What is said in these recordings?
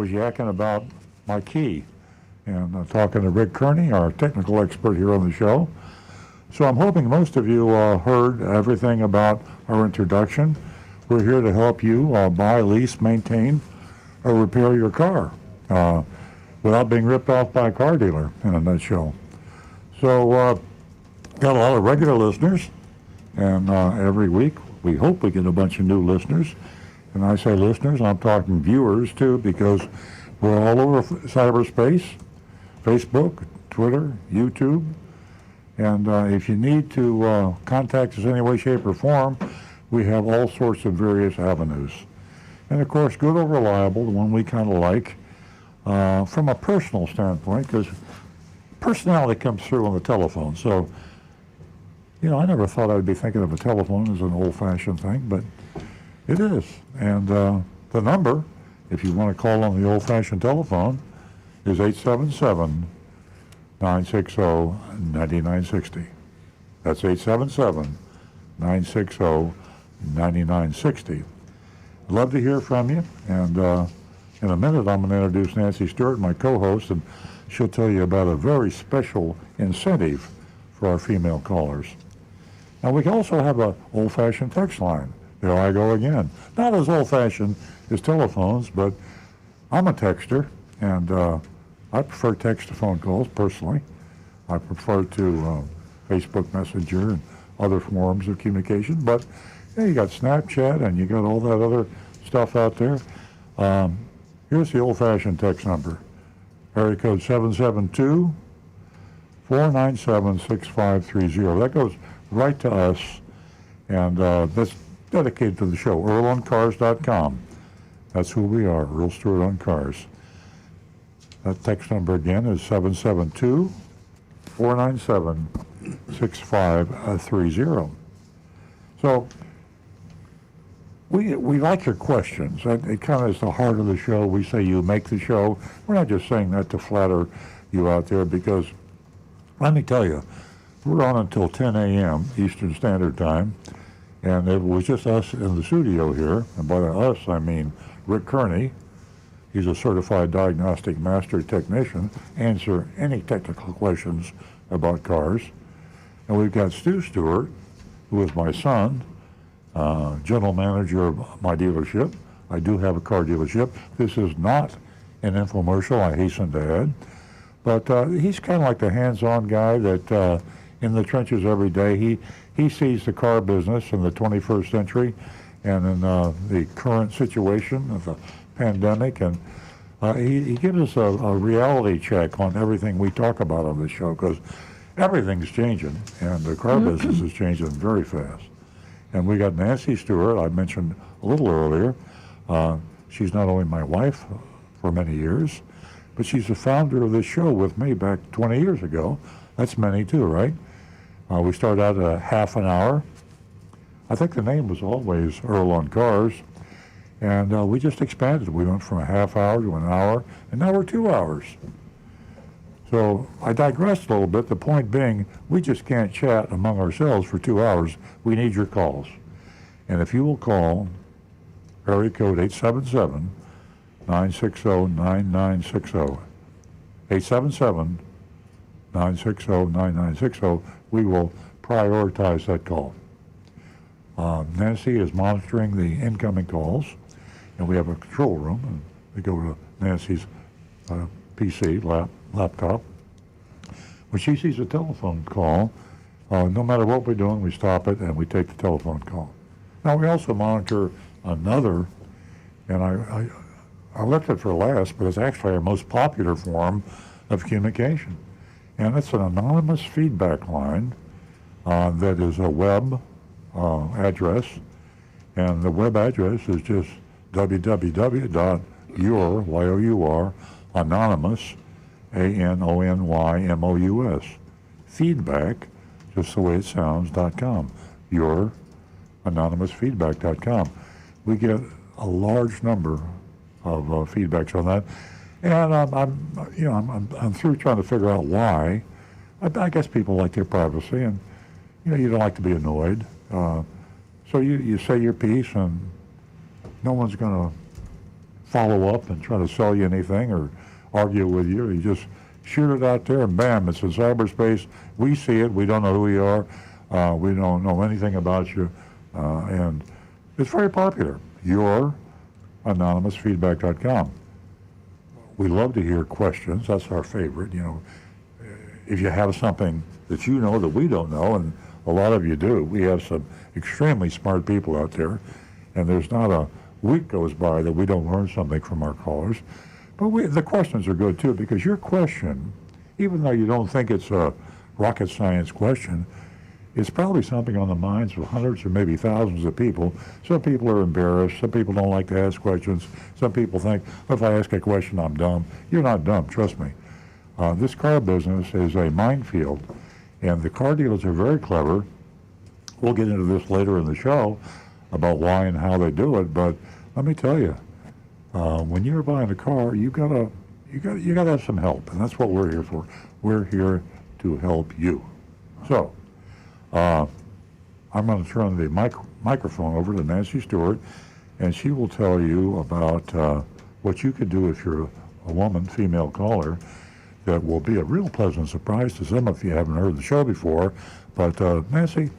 was yakking about my key and talking to Rick Kearney, our technical expert here on the show. So I'm hoping most of you heard everything about our introduction. We're here to help you buy, lease, maintain, or repair your car without being ripped off by a car dealer, in a nutshell. So got a lot of regular listeners, and every week we hope we get a bunch of new listeners. And I say listeners, I'm talking viewers too, because we're all over cyberspace, Facebook, Twitter, YouTube. And if you need to contact us any way, shape, or form, we have all sorts of various avenues. And of course, good or reliable, the one we kind of like, from a personal standpoint, because personality comes through on the telephone. So, you know, I never thought I'd be thinking of a telephone as an old-fashioned thing, but it is. And the number, if you want to call on the old-fashioned telephone, is 877-960-9960. That's 877-960-9960. I'd love to hear from you. And in a minute, I'm going to introduce Nancy Stewart, my co-host, and she'll tell you about a very special incentive for our female callers. Now, we also have an old-fashioned text line. There I go again. Not as old-fashioned as telephones, but I'm a texter, and I prefer text to phone calls, personally. I prefer to Facebook Messenger and other forms of communication, but yeah, you got Snapchat and you got all that other stuff out there. Here's the old-fashioned text number. Area code 772-497-6530. That goes right to us, and that's dedicated to the show, EarlOnCars.com. That's who we are, Earl Stewart on Cars. That text number again is 772-497-6530. So we like your questions. It kind of is the heart of the show. We say you make the show. We're not just saying that to flatter you out there, because let me tell you, we're on until 10 a.m. Eastern Standard Time, and it was just us in the studio here. And by us, I mean Rick Kearney. He's a certified diagnostic master technician, answer any technical questions about cars. And we've got Stu Stewart, who is my son, general manager of my dealership. I do have a car dealership. This is not an infomercial, I hasten to add. But he's kind of like the hands-on guy that in the trenches every day. He sees the car business in the 21st century and in the current situation of the pandemic, and he gives us a reality check on everything we talk about on this show, because everything's changing, and the car business is changing very fast. And we got Nancy Stewart, I mentioned a little earlier. She's not only my wife for many years, but she's the founder of this show with me back 20 years ago. That's many too, right? We started out at a half an hour. I think the name was always Earl on Cars. And we just expanded. We went from a half hour to an hour, and now we're 2 hours. So I digressed a little bit. The point being, we just can't chat among ourselves for 2 hours. We need your calls. And if you will call area code 877-960-9960, 877-960-9960, we will prioritize that call. Nancy is monitoring the incoming calls, and we have a control room, and we go to Nancy's PC, laptop. When she sees a telephone call, no matter what we're doing, we stop it and we take the telephone call. Now, we also monitor another, and I left it for last, but it's actually our most popular form of communication. And it's an anonymous feedback line that is a web address, and the web address is just www.your, anonymous, ANONYMOUS, feedback, just the way it sounds, .com, your anonymousfeedback.com. We get a large number of feedbacks on that, and I'm through trying to figure out why. I guess people like their privacy, and you don't like to be annoyed. So you say your piece, and no one's going to follow up and try to sell you anything or argue with you. You just shoot it out there and bam, it's in cyberspace. We see it. We don't know who you are. We don't know anything about you. And it's very popular. Your anonymousfeedback.com. We love to hear questions. That's our favorite. If you have something that you know that we don't know, and a lot of you do, we have some extremely smart people out there, and there's not a week goes by that we don't learn something from our callers. But the questions are good too, because your question, even though you don't think it's a rocket science question, it's probably something on the minds of hundreds or maybe thousands of people. Some people are embarrassed. Some people don't like to ask questions. Some people think, if I ask a question, I'm dumb. You're not dumb, trust me. This car business is a minefield, and the car dealers are very clever. We'll get into this later in the show about why and how they do it, but let me tell you, when you're buying a car, you gotta have some help, and that's what we're here for. We're here to help you. So, I'm going to turn the microphone over to Nancy Stewart, and she will tell you about what you could do if you're a woman, female caller. That will be a real pleasant surprise to some if you haven't heard the show before. But Nancy,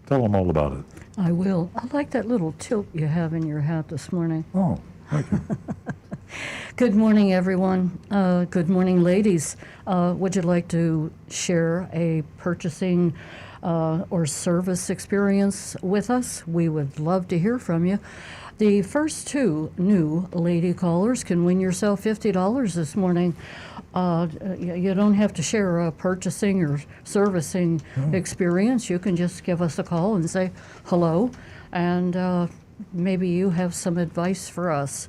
tell them all about it. I will. I like that little tilt you have in your hat this morning. Oh, thank you. Good morning, everyone. Good morning, ladies. Would you like to share a purchasing or service experience with us? We would love to hear from you. The first two new lady callers can win yourself $50 this morning. You don't have to share a purchasing or servicing experience. You can just give us a call and say hello, and maybe you have some advice for us.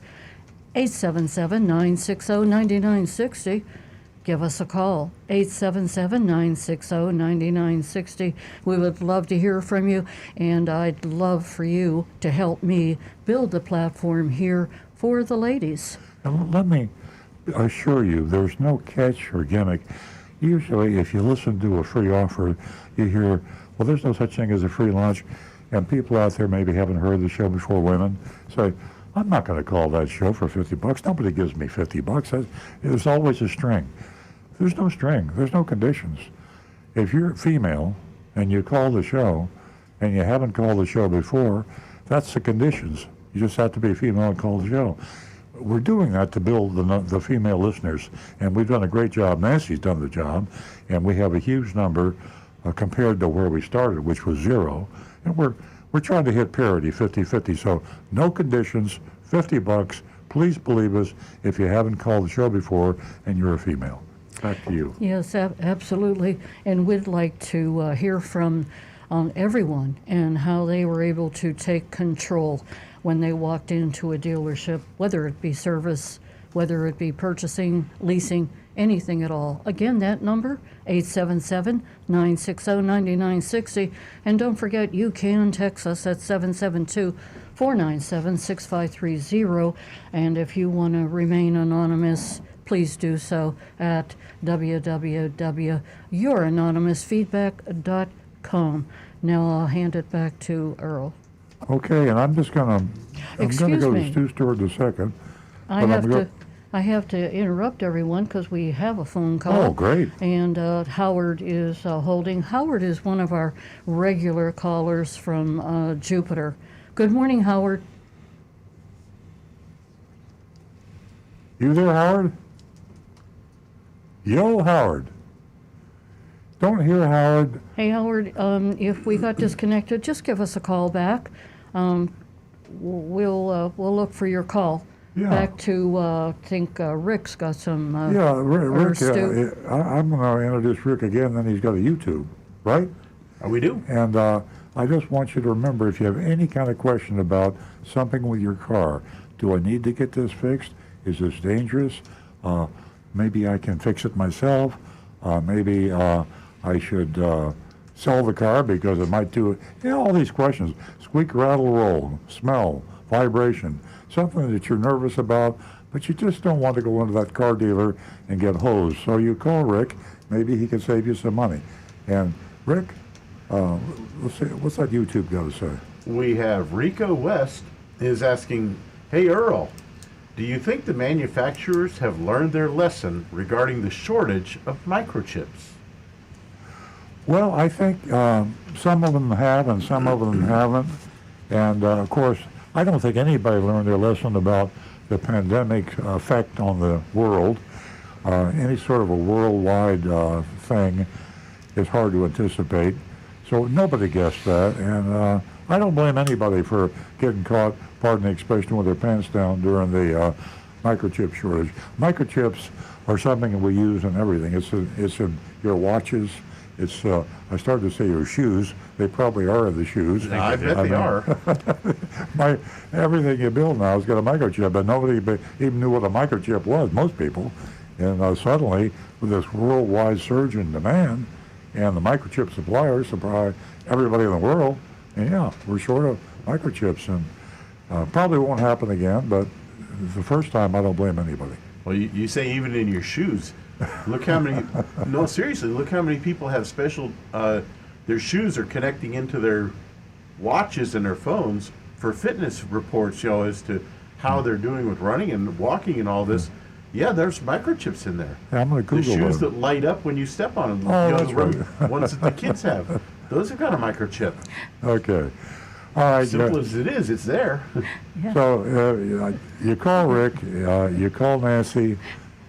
877-960-9960. Give us a call, 877-960-9960. We would love to hear from you, and I'd love for you to help me build the platform here for the ladies. And let me assure you, there's no catch or gimmick. Usually, if you listen to a free offer, you hear, well, there's no such thing as a free lunch, and people out there maybe haven't heard the show before, women, say, I'm not going to call that show for $50. Nobody gives me $50. There's always a string. There's no string. There's no conditions. If you're female and you call the show and you haven't called the show before, that's the conditions. You just have to be female and call the show. We're doing that to build the female listeners, and we've done a great job. Nancy's done the job, and we have a huge number compared to where we started, which was 0. And we're trying to hit parity, 50-50. So no conditions, $50. Please believe us if you haven't called the show before and you're a female. Back to you. Yes, absolutely. And we'd like to hear from everyone and how they were able to take control when they walked into a dealership, whether it be service, whether it be purchasing, leasing, anything at all. Again, that number, 877-960-9960. And don't forget, you can text us at 772-497-6530. And if you want to remain anonymous, please do so at www.youranonymousfeedback.com. Now I'll hand it back to Earl. Okay, and I'm just going to go to Stu Stewart in a second. I have to interrupt everyone because we have a phone call. Oh, great. And Howard is holding. Howard is one of our regular callers from Jupiter. Good morning, Howard. You there, Howard? Yo, Howard. Don't hear Howard. Hey, Howard, if we got disconnected, just give us a call back. We'll look for your call. Yeah. Back to, I think Rick's got some. Rick, I'm going to introduce Rick again, then he's got a YouTube, right? We do. And I just want you to remember, if you have any kind of question about something with your car, do I need to get this fixed? Is this dangerous? Maybe I can fix it myself. Maybe I should sell the car because it might do it. All these questions. Squeak, rattle, roll, smell, vibration, something that you're nervous about, but you just don't want to go into that car dealer and get hosed. So you call Rick. Maybe he can save you some money. And Rick, let's see, what's that YouTube got to say? We have Rico West is asking, hey Earl, Do you think the manufacturers have learned their lesson regarding the shortage of microchips? Well, I think some of them have and some of them haven't. And of course, I don't think anybody learned their lesson about the pandemic effect on the world. Any sort of a worldwide thing is hard to anticipate. So nobody guessed that. And I don't blame anybody for getting caught, pardon the expression, with their pants down during the microchip shortage. Microchips are something that we use in everything. It's in your watches. It's I started to say your shoes. They probably are in the shoes. I bet they are. Everything you build now has got a microchip, but nobody even knew what a microchip was. Most people, and suddenly with this worldwide surge in demand, and the microchip suppliers supply everybody in the world, and yeah, we're short of microchips, and probably won't happen again. But the first time, I don't blame anybody. Well, you say even in your shoes. Look how many, no, seriously, look how many people have special, their shoes are connecting into their watches and their phones for fitness reports, as to how they're doing with running and walking and all this. Yeah, there's microchips in there. Yeah, I'm going to Google the shoes it. that light up when you step on them. Oh, that's the right. ones that the kids have. Those have got a microchip. Okay. All right. Simple as it is, it's there. Yeah. So you call Rick, you call Nancy,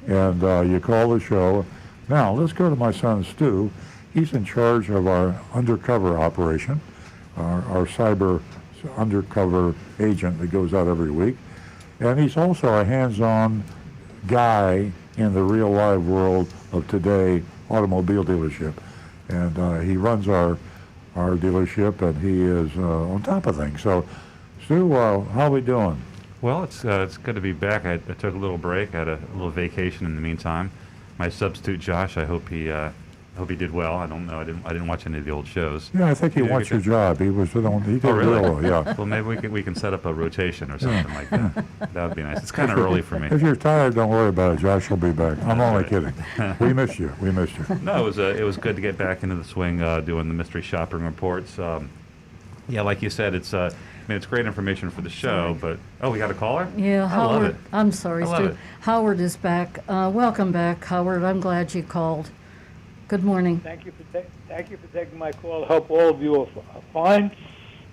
and you call the show. Now, let's go to my son, Stu. He's in charge of our undercover operation, our cyber undercover agent that goes out every week. And he's also a hands-on guy in the real live world of today automobile dealership. And he runs our dealership, and he is on top of things. So, Stu, how are we doing? Well, it's good to be back. I took a little break. I had a little vacation in the meantime. My substitute, Josh, I hope he did well. I don't know. I didn't watch any of the old shows. Yeah, I think he wants your job. He was he did really? real well, yeah. Well, maybe we can set up a rotation or something like that. That would be nice. It's kind of early for me. If you're tired, don't worry about it. Josh will be back. I'm only kidding. We missed you. We missed you. No, it was good to get back into the swing doing the mystery shopping reports. Yeah, like you said, it's great information for the show. But we got a caller. Yeah, I love Howard. it. I'm sorry, I love Stu. it. Howard is back. Welcome back, Howard. I'm glad you called. Good morning. Thank you for taking my call. I hope all of you are fine.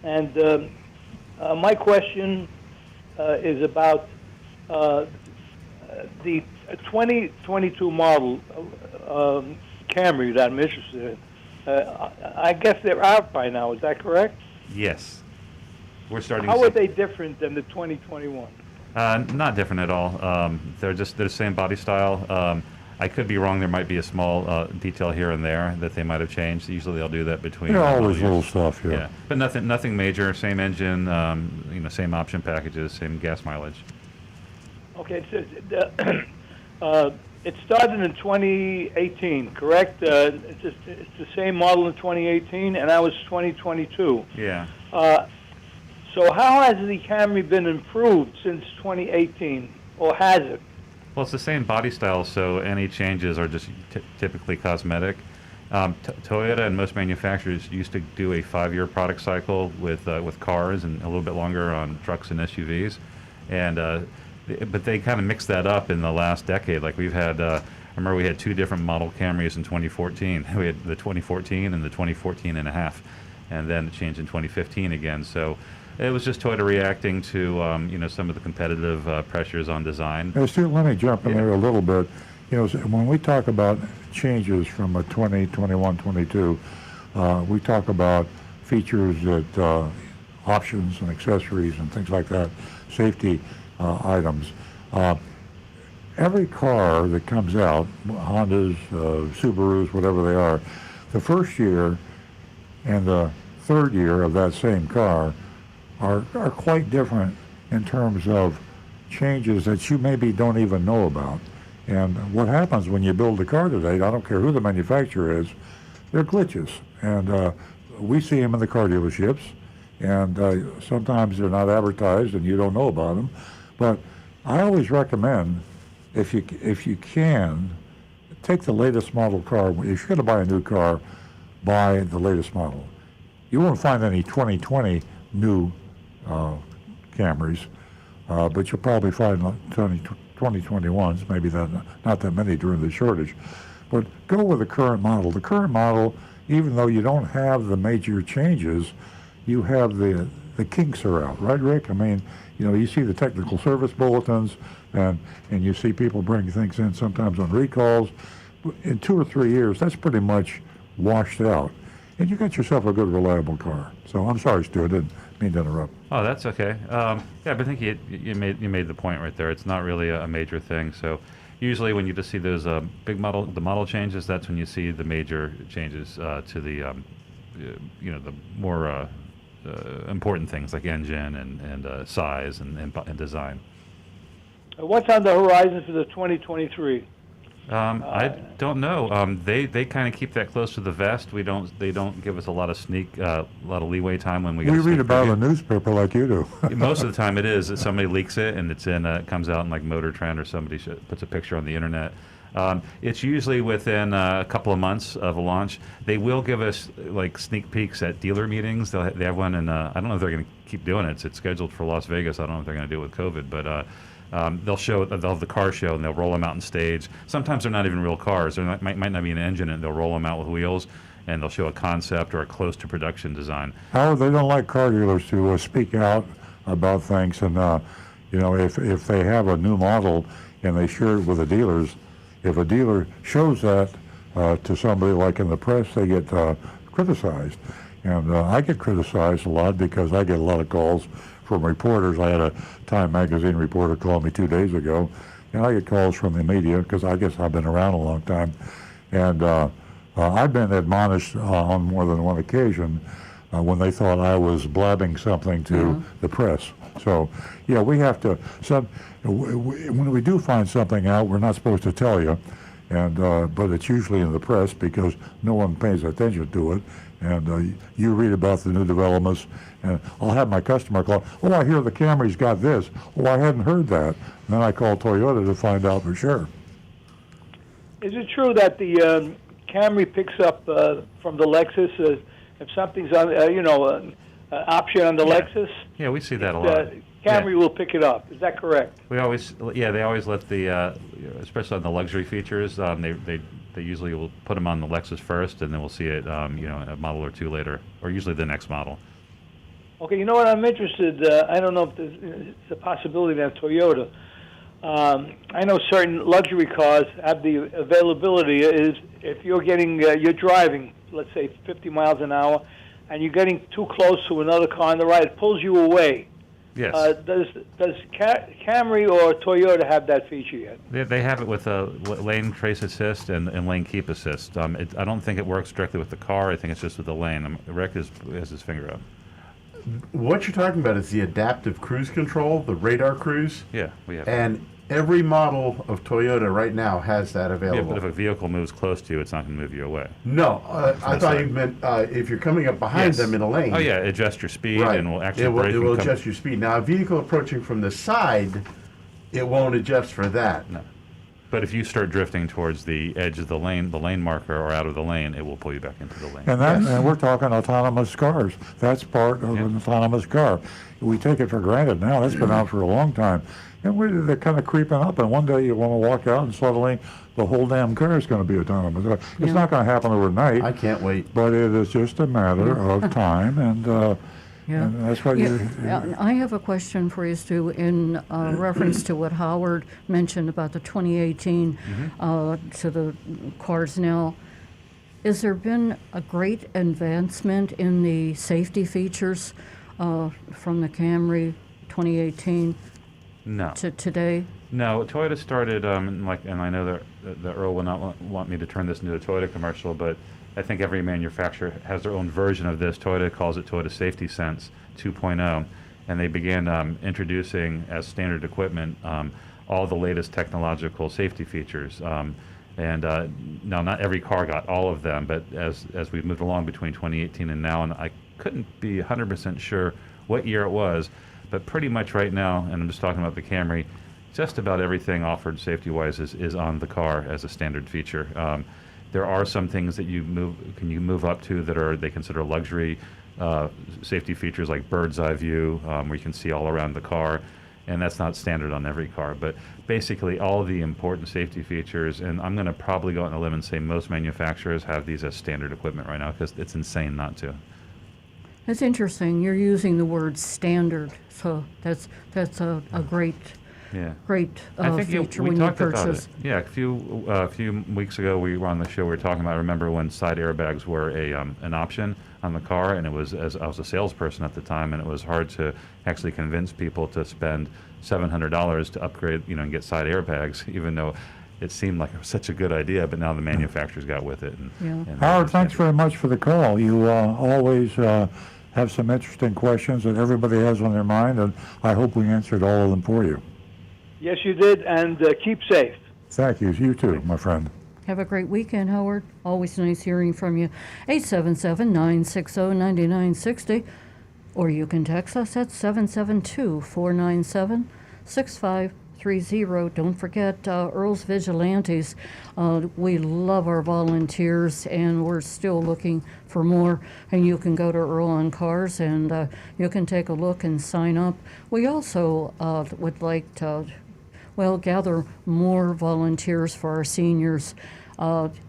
And my question is about the 2022 model Camry that I'm interested in. I guess they're out by now. Is that correct? Yes, we're starting. How to are they different than the 2021? Not different at all. They're the same body style. I could be wrong. There might be a small detail here and there that they might have changed. Usually they'll do that between. Yeah, all model this years. little stuff, yeah. But nothing major. Same engine, same option packages, same gas mileage. Okay, it started in 2018, correct? It's the same model in 2018, and that was 2022. Yeah. So how has the Camry been improved since 2018, or has it? Well, it's the same body style, so any changes are just typically cosmetic. Toyota and most manufacturers used to do a 5-year product cycle with cars and a little bit longer on trucks and SUVs, but they kind of mixed that up in the last decade. Like we've had, I remember we had 2 different model Camrys in 2014. We had the 2014 and the 2014 and a half, and then it changed in 2015 again. So it was just Toyota reacting to some of the competitive pressures on design. Hey, Stu, let me jump in there a little bit. When we talk about changes from a 20, 21, 22, we talk about features that options and accessories and things like that, safety items. Every car that comes out, Hondas, Subarus, whatever they are, the first year and the third year of that same car are quite different in terms of changes that you maybe don't even know about. And what happens when you build a car today, I don't care who the manufacturer is, they're glitches. And we see them in the car dealerships, and sometimes they're not advertised and you don't know about them. But I always recommend, if you can, take the latest model car. If you're going to buy a new car, buy the latest model. You won't find any 2020 new Camrys. but you'll probably find 2021s, maybe not that many during the shortage. But go with the current model. The current model, even though you don't have the major changes, you have the kinks are out, right, Rick? I mean, you see the technical service bulletins, and you see people bring things in sometimes on recalls. In 2 or 3 years, that's pretty much washed out, and you got yourself a good, reliable car. So I'm sorry, Stu, I didn't mean to interrupt. Oh, that's okay. Yeah, but I think you made the point right there. It's not really a major thing. So usually when you just see those the model changes, that's when you see the major changes to the the more important things like engine and size and design. What's on the horizon for the 2023? I don't know. They kind of keep that close to the vest. They don't give us a lot of leeway time when we get. We a read sneak about preview. a newspaper like you do. Most of the time it is that somebody leaks it and it comes out in like Motor Trend or somebody puts a picture on the internet. It's usually within a couple of months of a launch. They will give us like sneak peeks at dealer meetings. They have one, and I don't know if they're going to keep doing it. It's scheduled for Las Vegas. I don't know if they're going to do it with COVID, but they'll have the car show and they'll roll them out on stage. Sometimes they're not even real cars. There might not be an engine, and they'll roll them out with wheels, and they'll show a concept or a close to production design. Howard, they don't like car dealers to speak out about things, and if they have a new model and they share it with the dealers, if a dealer shows that to somebody like in the press, they get criticized. And I get criticized a lot because I get a lot of calls from reporters. I had a Time magazine reporter call me 2 days ago, and I get calls from the media because I guess I've been around a long time. And I've been admonished on more than one occasion when they thought I was blabbing something to the press. So, yeah, we have to, when we do find something out, we're not supposed to tell you, but it's usually in the press because no one pays attention to it, and you read about the new developments, and I'll have my customer call, oh, I hear the Camry's got this. Oh, I hadn't heard that. And then I call Toyota to find out for sure. Is it true that the Camry picks up from the Lexus if something's on, an option on the Lexus? Yeah, we see that a lot. Camry will pick it up. Is that correct? They always let especially on the luxury features, they usually will put them on the Lexus first, and then we'll see it, a model or two later, or usually the next model. Okay, you know what? I'm interested. I don't know if it's a possibility that Toyota. I know certain luxury cars have the availability is if you're you're driving, let's say 50 miles an hour, and you're getting too close to another car on the right, it pulls you away. Yes. Does Camry or Toyota have that feature yet? They have it with lane trace assist and lane keep assist. I don't think it works directly with the car. I think it's just with the lane. Rick has his finger up. What you're talking about is the adaptive cruise control, the radar cruise. Yeah, we have. And every model of Toyota right now has that available. Yeah, but if a vehicle moves close to you, it's not going to move you away. No, I thought you meant if you're coming up behind them in a lane. Oh yeah, adjust your speed Right. and will actually it will, brake. it will adjust your speed. Now, a vehicle approaching from the side, it won't adjust for that. No. But if you start drifting towards the edge of the lane marker, or out of the lane, it will pull you back into the lane. And we're talking autonomous cars. That's part of an autonomous car. We take it for granted now. That's been out for a long time. And they're kind of creeping up, and one day you want to walk out and suddenly the whole damn car is going to be autonomous. It's not going to happen overnight. I can't wait. But it is just a matter of time, and that's what I have a question for you, Stu, in reference to what Howard mentioned about the 2018 to the cars now. Has there been a great advancement in the safety features from the Camry 2018 No. to today? No, Toyota started, and I know that Earl will not want me to turn this into a Toyota commercial, but I think every manufacturer has their own version of this. Toyota calls it Toyota Safety Sense 2.0, and they began introducing as standard equipment all the latest technological safety features. Now, not every car got all of them, but as we've moved along between 2018 and now, and I couldn't be 100% sure what year it was, but pretty much right now, and I'm just talking about the Camry, just about everything offered safety-wise is on the car as a standard feature. There are some things that you move up to that they consider luxury safety features, like bird's eye view, where you can see all around the car, and that's not standard on every car. But basically, all the important safety features, and I'm going to probably go out on a limb and say most manufacturers have these as standard equipment right now because it's insane not to. That's interesting. You're using the word standard, so that's a great Yeah. great I think feature we when you talked about purchase. it. Yeah, a few weeks ago we were on the show. We were talking about. I remember when side airbags were an option on the car, and it was as I was a salesperson at the time, and it was hard to actually convince people to spend $700 to upgrade, and get side airbags, even though it seemed like it was such a good idea. But now the manufacturers got with it. And Howard, thanks very much for the call. You always have some interesting questions that everybody has on their mind, and I hope we answered all of them for you. Yes, you did, and keep safe. Thank you. You too, my friend. Have a great weekend, Howard. Always nice hearing from you. 877-960-9960, or you can text us at 772-497-6530. Don't forget Earl's Vigilantes. We love our volunteers, and we're still looking for more. And you can go to Earl on Cars, and you can take a look and sign up. We also would like to gather more volunteers for our seniors,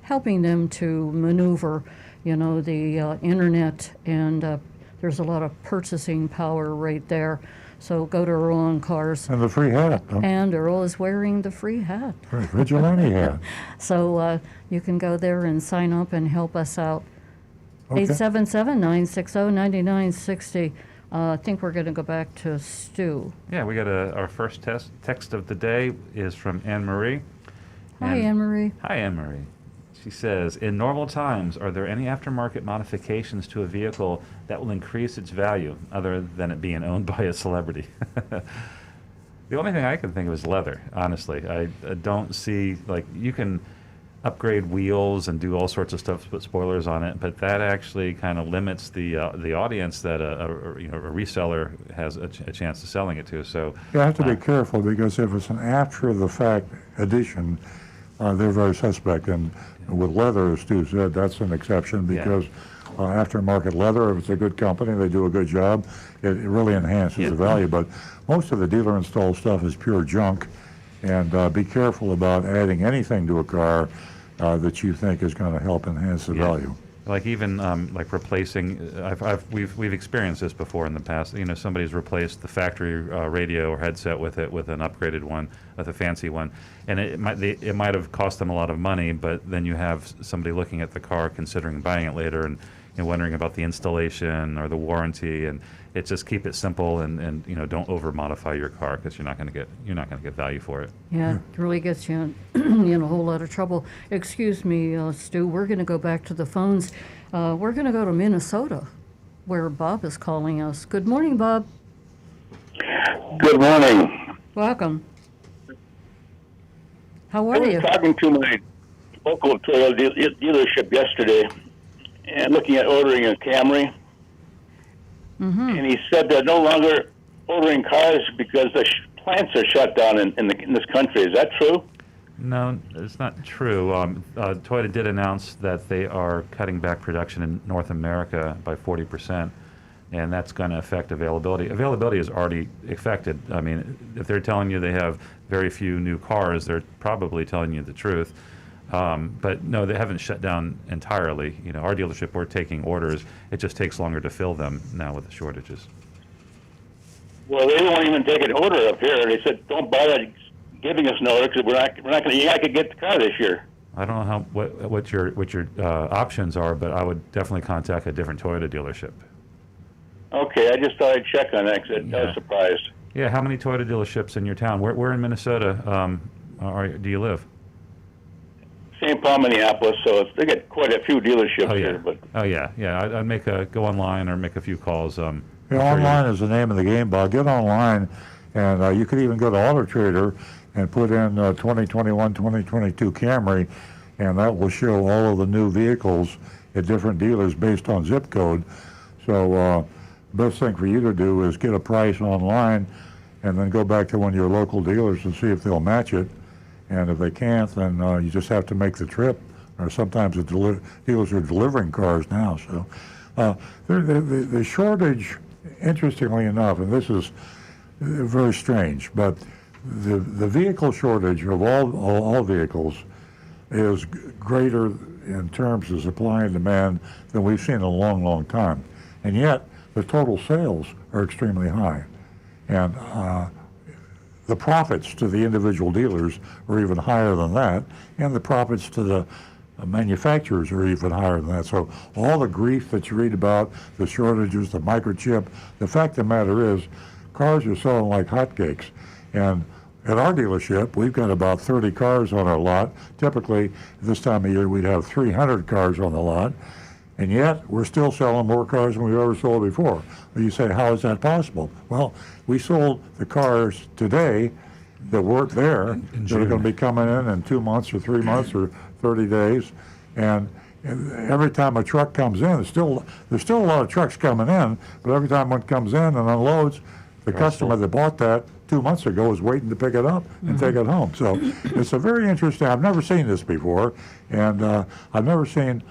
helping them to maneuver, the internet, and there's a lot of purchasing power right there. So go to Earl on Cars. And the free hat. And Earl is wearing the free hat. Right, vigilante hat. So you can go there and sign up and help us out. Okay. 877-960-9960. I think we're going to go back to Stu. Yeah, we got our first text of the day is from Anne Marie. Hi, Anne Marie. Hi, Anne Marie. She says, in normal times, are there any aftermarket modifications to a vehicle that will increase its value, other than it being owned by a celebrity? The only thing I can think of is leather, honestly. I don't see, you can upgrade wheels and do all sorts of stuff, put spoilers on it, but that actually kind of limits the audience that a reseller has a chance of selling it to. So You have to be careful, because if it's an after-the-fact addition, they're very suspect. And with leather, as Stu said, that's an exception, because aftermarket leather, if it's a good company, they do a good job, it really enhances the value. But most of the dealer-installed stuff is pure junk, and be careful about adding anything to a car that you think is going to help enhance the value. Like even like replacing, we've experienced this before in the past. Somebody's replaced the factory radio or headset with an upgraded one, with a fancy one, and it might have cost them a lot of money. But then you have somebody looking at the car, considering buying it later, and wondering about the installation or the warranty, and it's just keep it simple and don't over modify your car, because you're not going to get value for it. Yeah, it really gets you in a whole lot of trouble. Excuse me, Stu, we're going to go back to the phones. We're going to go to Minnesota, where Bob is calling us. Good morning, Bob. Good morning. Welcome. How I are was you? talking to my local Toyota dealership yesterday and looking at ordering a Camry. And he said they're no longer ordering cars because the plants are shut down in this country. Is that true? No, it's not true. Toyota did announce that they are cutting back production in North America by 40%, and that's going to affect availability. Availability is already affected. I mean, if they're telling you they have very few new cars, they're probably telling you the truth. But no, they haven't shut down entirely. Our dealership, we're taking orders. It just takes longer to fill them now with the shortages. Well, they won't even take an order up here. They said, don't bother giving us an order because we're not going to. I could get the car this year. I don't know what your options are, but I would definitely contact a different Toyota dealership. Okay, I just thought I'd check on that because I was surprised. Yeah, how many Toyota dealerships in your town? Where in Minnesota do you live? St. Paul, Minneapolis, so they get quite a few dealerships here. But yeah. I'd go online or make a few calls. Online is the name of the game, Bob. Get online, and you could even go to Auto Trader and put in 2021, 2022 Camry, and that will show all of the new vehicles at different dealers based on zip code. So best thing for you to do is get a price online and then go back to one of your local dealers and see if they'll match it. And if they can't, then you just have to make the trip. Or sometimes the dealers are delivering cars now. So the shortage, interestingly enough, and this is very strange. But the vehicle shortage of all vehicles is greater in terms of supply and demand than we've seen in a long, long time. And yet, the total sales are extremely high. And the profits to the individual dealers are even higher than that, and the profits to the manufacturers are even higher than that. So all the grief that you read about, the shortages, the microchip, the fact of the matter is, cars are selling like hotcakes. And at our dealership, we've got about 30 cars on our lot. Typically, this time of year, we'd have 300 cars on the lot. And yet, we're still selling more cars than we've ever sold before. Well, you say, how is that possible? Well, we sold the cars today that weren't there, that are going to be coming in 2 months or 3 months or 30 days. And every time a truck comes in, there's still a lot of trucks coming in, but every time one comes in and unloads, the customer that bought that 2 months ago is waiting to pick it up and take it home. So it's a very interesting, I've never seen this before, and I've never seen.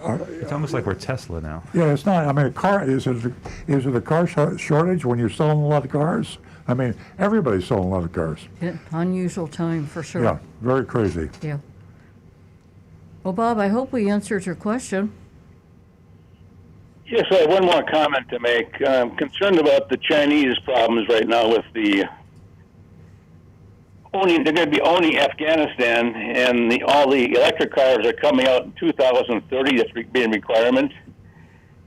It's almost like we're Tesla now. Yeah, it's not. I mean, is it a car shortage when you're selling a lot of cars? I mean, everybody's selling a lot of cars. Yeah, unusual time for sure. Yeah, very crazy. Yeah. Well, Bob, I hope we answered your question. Yes, I have one more comment to make. I'm concerned about the Chinese problems right now with they're going to be owning Afghanistan, and all the electric cars are coming out in 2030. That's being a requirement,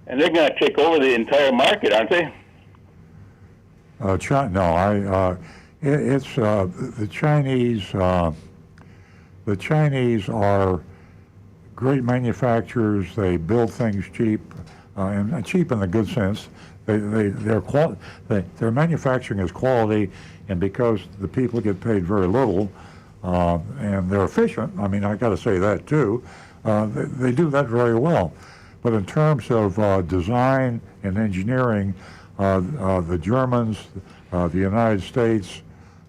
and they're going to take over the entire market, aren't they? It's the Chinese. The Chinese are great manufacturers. They build things cheap, and cheap in the good sense. Their manufacturing is quality, and because the people get paid very little, and they're efficient. I mean, I got to say that too. They do that very well. But in terms of design and engineering, the Germans, the United States,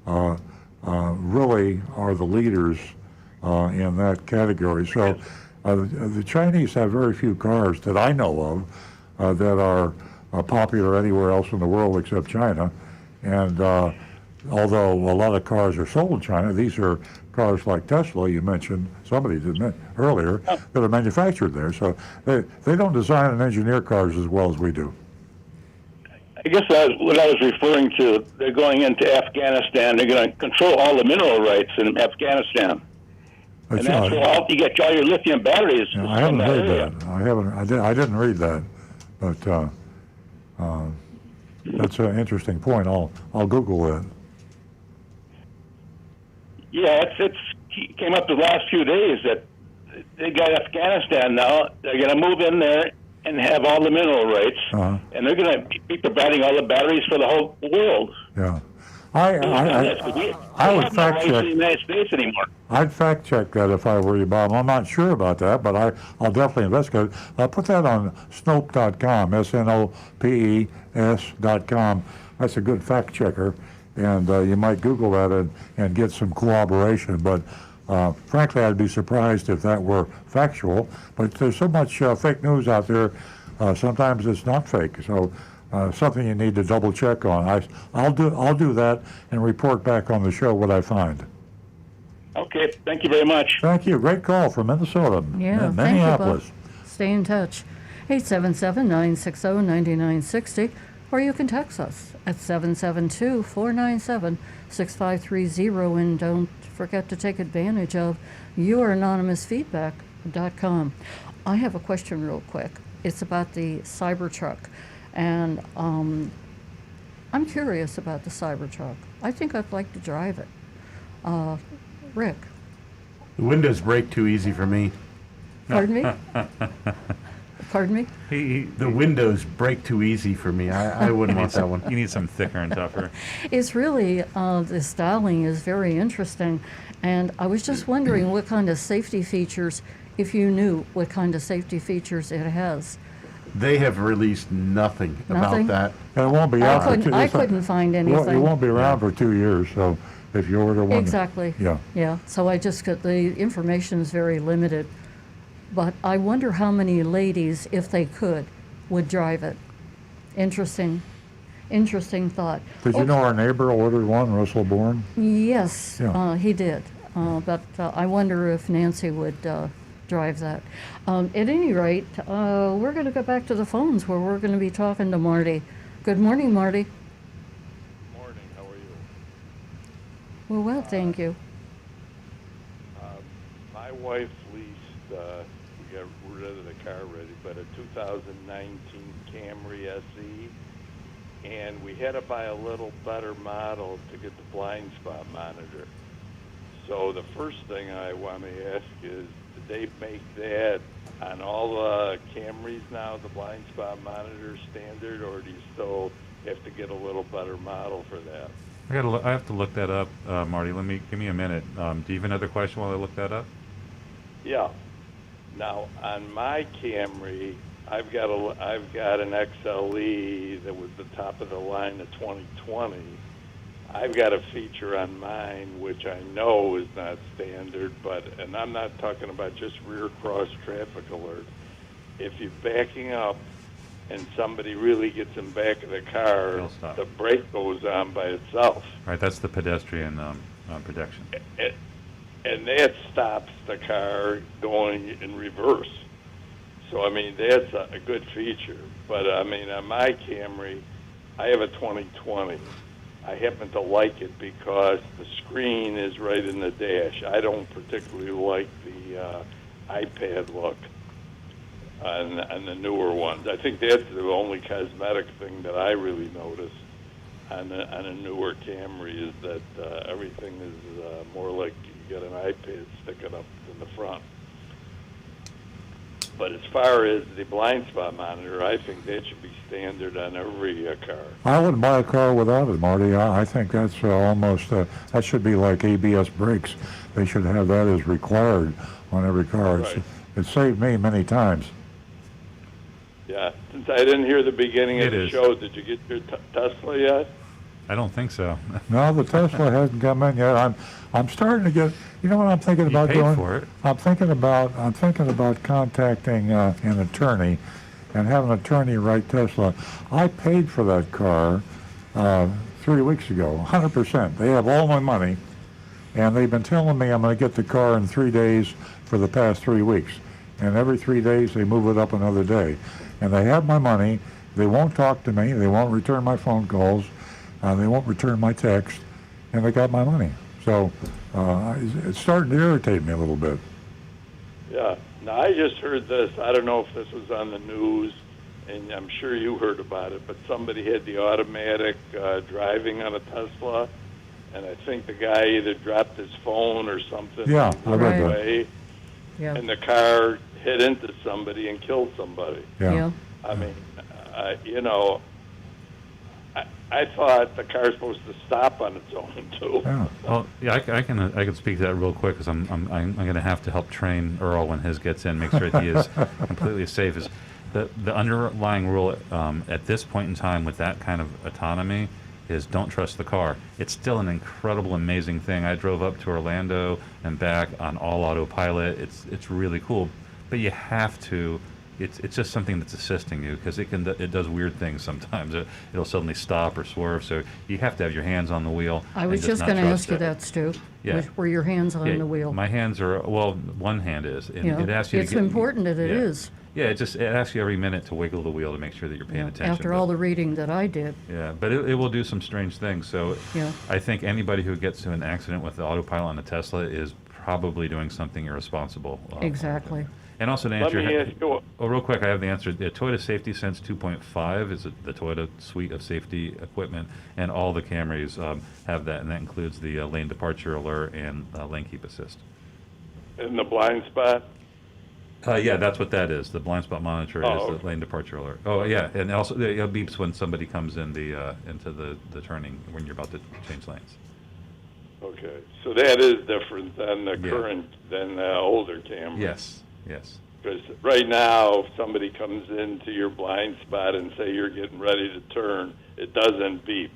really are the leaders in that category. So the Chinese have very few cars that I know of that are popular anywhere else in the world except China. And although a lot of cars are sold in China, these are cars like Tesla, you mentioned, somebody did earlier, that are manufactured there. So they don't design and engineer cars as well as we do. I guess what I was referring to, they're going into Afghanistan. They're going to control all the mineral rights in Afghanistan. And that's where you get all your lithium batteries. Yeah, I haven't heard that. I didn't read that, but that's an interesting point. I'll Google it. Yeah, it came up the last few days that they got Afghanistan now. They're going to move in there and have all the mineral rights, and they're going to be providing all the batteries for the whole world. Yeah. I would fact check. The United States anymore. I'd fact check that if I were you, Bob. I'm not sure about that, but I'll definitely investigate. I'll put that on Snope.com, SNOPES.com. That's a good fact checker, and you might Google that and get some corroboration. But frankly, I'd be surprised if that were factual. But there's so much fake news out there. Sometimes it's not fake. So. Something you need to double check on. I'll do that and report back on the show what I find. Okay, thank you very much. Thank you. Great call from Minnesota. Yeah, Minneapolis. Thank you, Bob. Stay in touch. 877-960-9960, or you can text us at 772-497-6530, and don't forget to take advantage of youranonymousfeedback.com. I have a question real quick. It's about the Cybertruck. And I'm curious about the Cybertruck. I think I'd like to drive it. Rick? The windows break too easy for me. Pardon me? Pardon me? The windows break too easy for me. I wouldn't want that one. You need something thicker and tougher. It's really, the styling is very interesting. And I was just wondering what kind of safety features, if you knew what kind of safety features it has. They have released nothing about that. And it won't be out for 2 years. I couldn't find anything. It won't be around for 2 years, so if you order one. Exactly. Yeah. Yeah. So I just got the information is very limited. But I wonder how many ladies, if they could, would drive it. Interesting. Interesting thought. Did you know our neighbor ordered one, Russell Bourne? Yes, Yeah. he did. But I wonder if Nancy would drive that. At any rate, we're going to go back to the phones where we're going to be talking to Marty. Good morning, Marty. Morning, how are you? Well, thank you. My wife leased, we got rid of the car already, but a 2019 Camry SE, and we had to buy a little better model to get the blind spot monitor. So the first thing I want to ask is, did they make that on all the Camrys now, the blind spot monitor standard, or do you still have to get a little better model for that? I have to look that up, Marty. Give me a minute. Do you have another question while I look that up? Yeah. Now on my Camry, I've got an XLE that was the top of the line of 2020. I've got a feature on mine which I know is not standard, and I'm not talking about just rear cross traffic alert. If you're backing up and somebody really gets in back of the car, They'll stop. the brake goes on by itself. Right, that's the pedestrian protection. And that stops the car going in reverse. So, I mean, that's a good feature. But, I mean, on my Camry, I have a 2020. I happen to like it because the screen is right in the dash. I don't particularly like the iPad look on the newer ones. I think that's the only cosmetic thing that I really notice on a newer Camry is that everything is more like you got an iPad sticking up in the front. But as far as the blind spot monitor, I think that should be standard on every car. I wouldn't buy a car without it, Marty. I think that's almost, that should be like ABS brakes. They should have that as required on every car. Right. It saved me many times. Yeah, since I didn't hear the beginning of It the is. show, did you get your Tesla yet? I don't think so. No, the Tesla hasn't come in yet. I'm starting to get. You know what I'm thinking about paid doing? for it. I'm thinking about contacting an attorney, and have an attorney write Tesla. I paid for that car 3 weeks ago, 100%. They have all my money, and they've been telling me I'm going to get the car in 3 days for the past 3 weeks. And every 3 days they move it up another day. And they have my money. They won't talk to me. They won't return my phone calls. They won't return my text. And they got my money. So it's starting to irritate me a little bit. Yeah. Now, I just heard this. I don't know if this was on the news, and I'm sure you heard about it, but somebody had the automatic driving on a Tesla, and I think the guy either dropped his phone or something. Yeah, I read Right. that. away, Yeah. and the car hit into somebody and killed somebody. Yeah. I mean, you know, I thought the car's supposed to stop on its own too. Yeah. Well, yeah, I can speak to that real quick because I'm going to have to help train Earl when his gets in, make sure that he is completely safe. Is the underlying rule at this point in time with that kind of autonomy is don't trust the car. It's still an incredible, amazing thing. I drove up to Orlando and back on all autopilot. It's really cool, but you have to. It's just something that's assisting you because it does weird things sometimes. It'll suddenly stop or swerve, so you have to have your hands on the wheel. I was and just not going to trust ask you it. that, Stu. Yeah. Were your hands on Yeah, the wheel? My hands are one hand is. And Yeah. it asks you It's to get, important that it yeah. is. Yeah, it asks you every minute to wiggle the wheel to make sure that you're paying Yeah, attention. after but- all the reading that I did. Yeah, but it will do some strange things. So Yeah. I think anybody who gets to an accident with the autopilot on a Tesla is probably doing something irresponsible. Exactly. And also to Let answer me ask you. real quick, I have the answer. The Toyota Safety Sense 2.5 is the Toyota suite of safety equipment, and all the Camrys have that, and that includes the lane departure alert and lane keep assist. In the blind spot. Yeah, that's what that is. The blind spot monitor Oh, is okay. the lane departure alert. Oh, yeah, and also it beeps when somebody comes in into the turning when you're about to change lanes. Okay, so that is different than the Yeah. than the older Camry. Yes, yes. Because right now, if somebody comes into your blind spot and say you're getting ready to turn, it doesn't beep.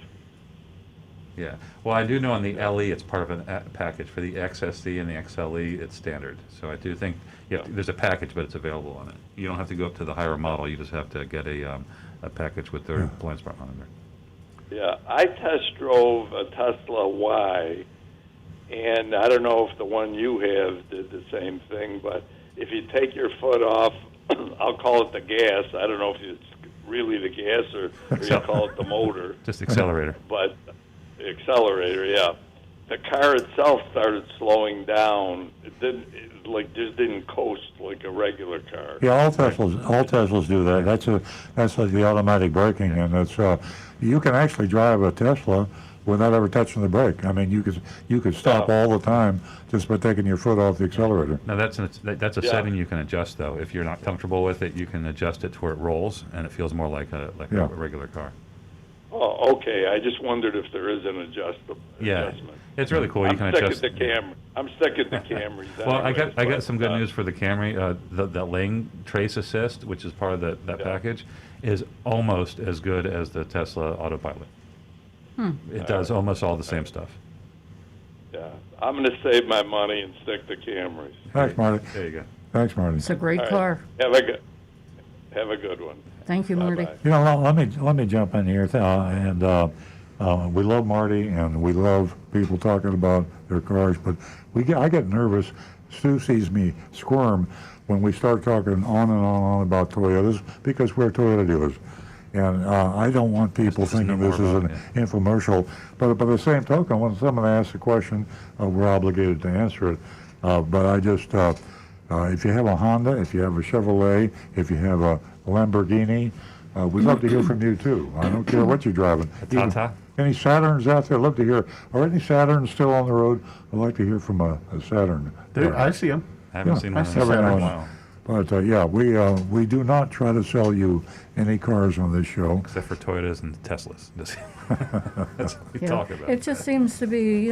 Yeah. Well, I do know on the LE, it's part of a package. For the XSD and the XLE, it's standard. So I do think there's a package, but it's available on it. You don't have to go up to the higher model. You just have to get a package with their blind spot monitor. Yeah, I test drove a Tesla Y, and I don't know if the one you have did the same thing, but if you take your foot off, I'll call it the gas. I don't know if it's really the gas or you call it the motor, Just accelerator. but the accelerator, yeah. The car itself started slowing down. It didn't, just didn't coast like a regular car. Yeah, all Teslas do that. That's like the automatic braking, and it's you can actually drive a Tesla without ever touching the brake. I mean, you could stop all the time just by taking your foot off the accelerator. Now that's a setting you can adjust though. If you're not comfortable with it, you can adjust it to where it rolls and it feels more like a regular car. Oh, okay. I just wondered if there is an adjustment. It's really cool. You can adjust. I'm stuck at the Camrys. Well, anyway, I got some good news for the Camry. The lane trace assist, which is part of that package, is almost as good as the Tesla autopilot. It does almost all the same stuff. Yeah, I'm going to save my money and stick to Camrys. Thanks, Marty. There you go. Thanks, Marty. It's a great All right. car. Have a good one. Thank you, Marty. Bye-bye. You know, let me jump in here, we love Marty, and we love people talking about their cars, but I get nervous. Stu sees me squirm when we start talking on and on about Toyotas because we're Toyota dealers. And I don't want people thinking this is an infomercial. But by the same token, when someone asks a question, we're obligated to answer it. But I just, if you have a Honda, if you have a Chevrolet, if you have a Lamborghini, we'd love to hear from you too. I don't care what you're driving. A Tata? Any Saturns out there? I'd love to hear. Are any Saturns still on the road? I'd like to hear from a Saturn. I see them. I haven't seen one in every now a and while. But we do not try to sell you any cars on this show. Except for Toyotas and Teslas. That's what we Yeah. talk about. It just seems to be,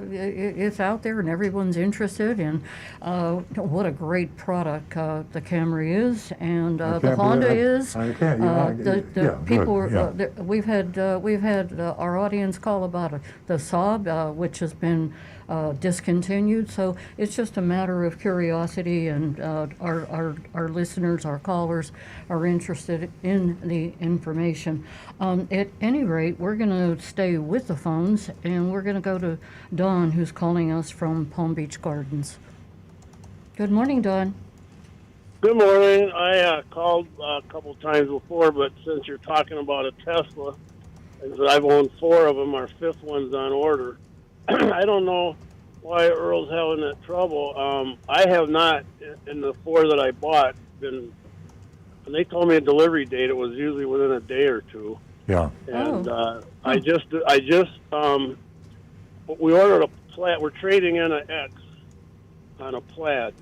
it's out there and everyone's interested in what a great product the Camry is and the Camry, Honda is. Yeah, People, good, we've had our audience call about the Saab, which has been discontinued. So it's just a matter of curiosity, and our listeners, our callers, are interested in the information. At any rate, we're going to stay with the phones, and we're going to go to Dawn, who's calling us from Palm Beach Gardens. Good morning, Dawn. Good morning. I called a couple times before, but since you're talking about a Tesla, I've owned 4 of them. Our 5th one's on order. I don't know why Earl's having that trouble. I have not, in the 4 that I bought, when they told me a delivery date, it was usually within a day or two. Yeah. And we ordered a Plaid. We're trading in an X on a Plaid.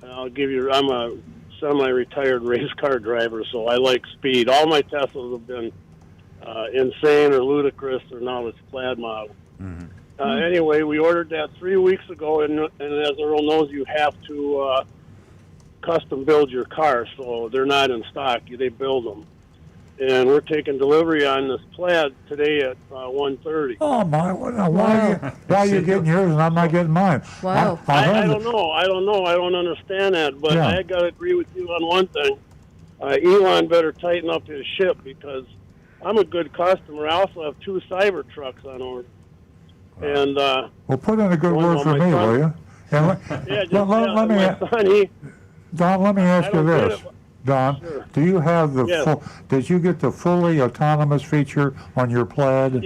And I'm a semi-retired race car driver, so I like speed. All my Teslas have been insane or ludicrous, or now it's Plaid model. Mm-hmm. Anyway, we ordered that 3 weeks ago, and as Earl knows, you have to custom build your car, so they're not in stock. They build them. And we're taking delivery on this Plaid today at 1:30. Oh my! Why are you getting yours and I'm not getting mine? Wow. I don't know. I don't understand that. But Yeah. I got to agree with you on one thing. Elon better tighten up his ship, because I'm a good customer. I also have 2 Cybertrucks on order. And Well, put in a good One word on for my me, son. will you? And let me, my son, Don. Let me ask you don't get this, it. Don. Sure. Do you have the Yes. full? Did you get the fully autonomous feature on your Plaid?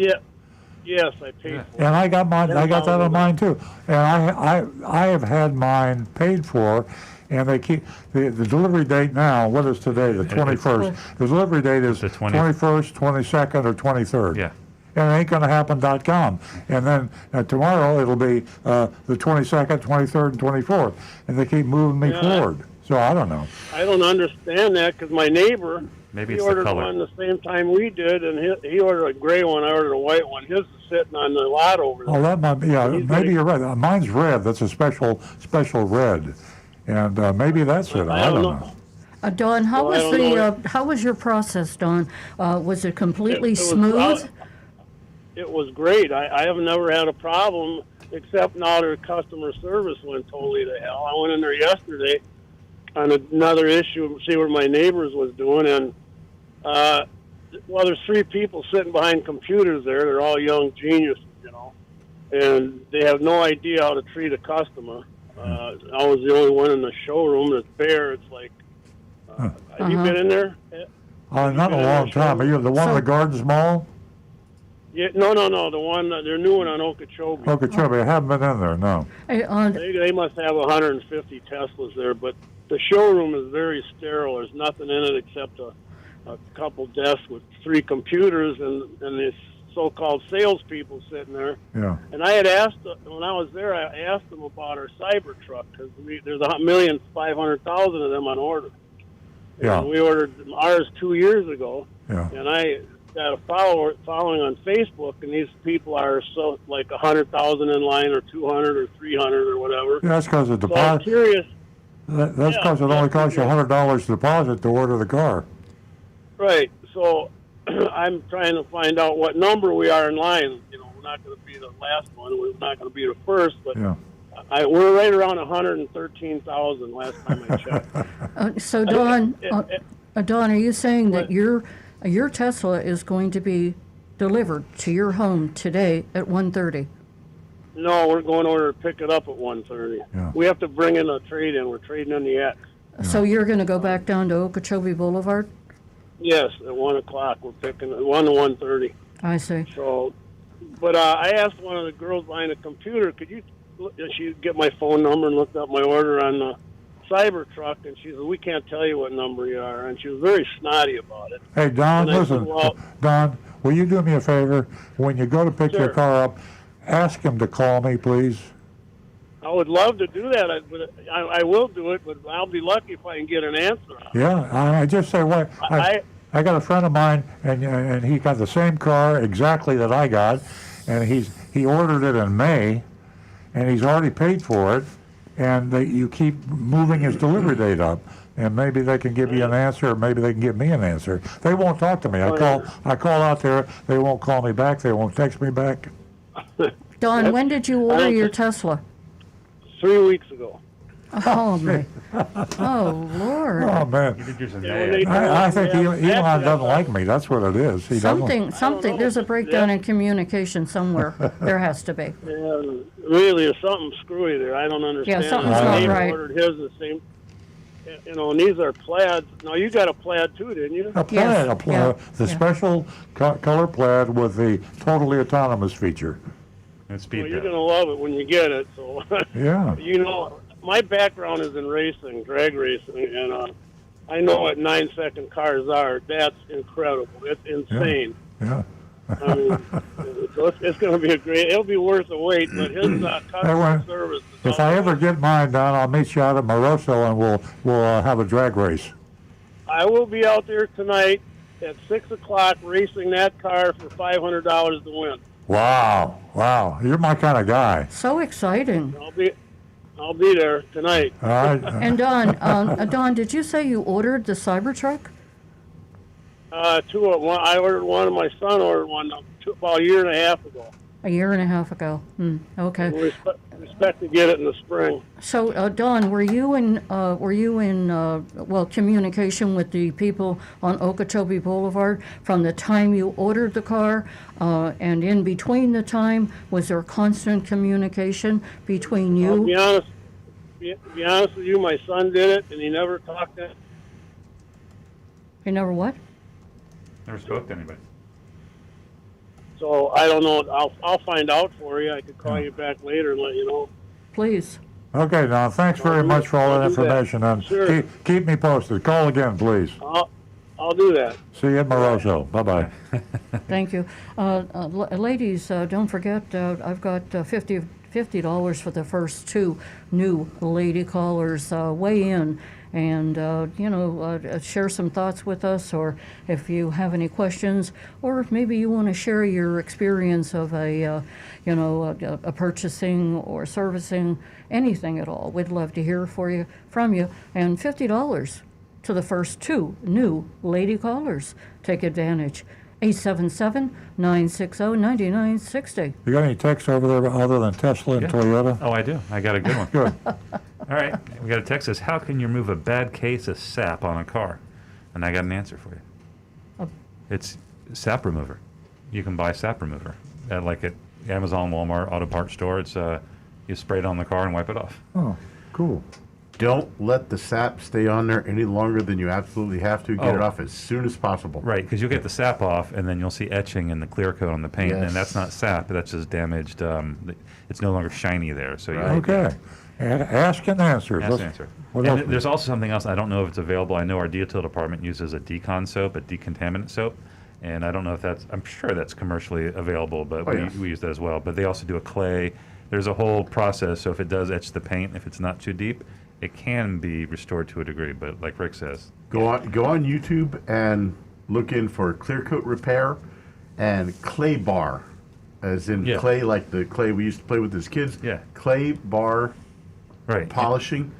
Yes, I paid for it. And I got mine. I got that on mine too. And I have had mine paid for, and they keep the delivery date now. What is today? The 21st. The delivery date is The 21st, 22nd, or 23rd. Yeah. And it ain't gonna happen.com. And then tomorrow it'll be the 22nd, 23rd, and 24th. And they keep moving me forward. So I don't know. I don't understand that, because my neighbor, Maybe he it's the ordered color. one the same time we did, and he ordered a gray one. I ordered a white one. His is sitting on the lot over there. Oh, that might be. Yeah, He's maybe gonna- you're right. Mine's red. That's a special red. And maybe that's it. I don't know. Dawn, how Well, I was don't know. how was your process, Dawn? Was it completely It was- smooth? It was great. I have never had a problem, except now their customer service went totally to hell. I went in there yesterday on another issue, see what my neighbors was doing, and well, there's 3 people sitting behind computers there. They're all young geniuses, and they have no idea how to treat a customer. I was the only one in the showroom. It's bare. It's like, have you been in there? Not in a long time. Are you the one in the Gardens Mall? Yeah, no. The one, their new one on Okeechobee. Okeechobee. I haven't been in there, no. Hey, They must have 150 Teslas there, but the showroom is very sterile. There's nothing in it except a couple desks with 3 computers and this so-called salespeople sitting there. Yeah. And I had asked, when I was there, I asked them about our Cybertruck, because there's 1,500,000 of them on order. Yeah. And we ordered ours 2 years ago. Yeah. And I got a following on Facebook, and these people are so like 100,000 in line, or 200, or 300, or whatever. Yeah, that's because the So I'm deposit. curious. That's because it only costs you $100 deposit to order the car. Right. So I'm trying to find out what number we are in line. We're not going to be the last one. We're not going to be the first, but Yeah. we're right around 113,000 last time I checked. so Don, Don, are you saying that your Tesla is going to be delivered to your home today at 1:30? No, we're going over to pick it up at 1:30. Yeah. We have to bring in a trade-in. We're trading in the X. So you're going to go back down to Okeechobee Boulevard? Yes, at 1 o'clock. We're picking at 1 to 1:30. I see. So, but I asked one of the girls behind the computer, could you? She get my phone number and looked up my order on the Cybertruck, and she said, we can't tell you what number you are, and she was very snotty about it. Hey, Don, And I listen. said, well, Don, will you do me a favor? When you go to pick your Sure. car up, ask him to call me, please. I would love to do that. I will do it, but I'll be lucky if I can get an answer. Yeah, I just say, what? I got a friend of mine, and he got the same car exactly that I got, and he ordered it in May, and he's already paid for it, and you keep moving his delivery date up, and maybe they can give you an answer, or maybe they can give me an answer. They won't talk to me. I call out there. They won't call me back. They won't text me back. Don, when did you order your Tesla? 3 weeks ago. Oh, man. Oh, Lord. Oh man, You think yours is Yeah, mad. I think Elon doesn't like me. That's what it is. He doesn't. Something, there's a breakdown in communication somewhere. There has to be. Yeah, really, there's something screwy there. I don't understand. something's My not neighbor right. ordered his the same. And these are plaids. Now, you got a plaid too, didn't you? A plaid, Yes, yeah, the yeah. special color plaid with the totally autonomous feature. And speed Well, you're belt. going to love it when you get it. So, Yeah. my background is in racing, drag racing, and I know what 9-second cars are. That's incredible. It's insane. Yeah. I mean, so it's going to be it'll be worth the wait, but his customer service. is If I ever outstanding. get mine done, I'll meet you out at Moroso, and we'll have a drag race. I will be out there tonight at 6 o'clock racing that car for $500 to win. Wow, you're my kind of guy. So exciting. I'll be there tonight. All right. And Don, did you say you ordered the Cybertruck? 2 of one. I ordered one, and my son ordered one about a year and a half ago. A year and a half ago. Okay. We expect to get it in the spring. So, Don, were you in communication with the people on Okeechobee Boulevard from the time you ordered the car, and in between the time, was there constant communication between I'll you? be honest with you, my son did it, and he never talked to. You never what? Never spoke to anybody. So I don't know. I'll find out for you. I could call you back later and let you know. Please. Okay, Don. Thanks very much for all that I'll do that. information, and Sure. keep me posted. Call again, please. I'll do that. See you at Moroso. Bye bye. Thank you. Ladies, don't forget, I've got $50 for the first 2 new lady callers. Weigh in and, share some thoughts with us, or if you have any questions, or if maybe you want to share your experience of a purchasing or servicing, anything at all. We'd love to hear from you. And $50 to the first 2 new lady callers. Take advantage. 877-960-9960. You got any texts over there other than Tesla and Yeah. Toyota? Oh, I do. I got a good one. Good. All right. We got a text that says, how can you remove a bad case of sap on a car? And I got an answer for you. It's sap remover. You can buy sap remover at Amazon, Walmart, auto parts store. It's you spray it on the car and wipe it off. Oh, cool. Don't let the sap stay on there any longer than you absolutely have to. Get it off as soon as possible. Right, because you'll get the sap off, and then you'll see etching in the clear coat on the paint, and that's not sap. That's just damaged. It's no longer shiny there. So Okay. Ask and answer. Ask and answer. What And else? there's also something else. I don't know if it's available. I know our detail department uses a decon soap, a decontaminant soap, and I don't know if that's. I'm sure that's commercially available, but we use that as well. But they also do a clay. There's a whole process. So if it does etch the paint, if it's not too deep, it can be restored to a degree. But like Rick says, Go on YouTube and look in for clear coat repair and clay bar, as in clay, like the clay we used to play with as kids. Yeah. Clay bar right. polishing,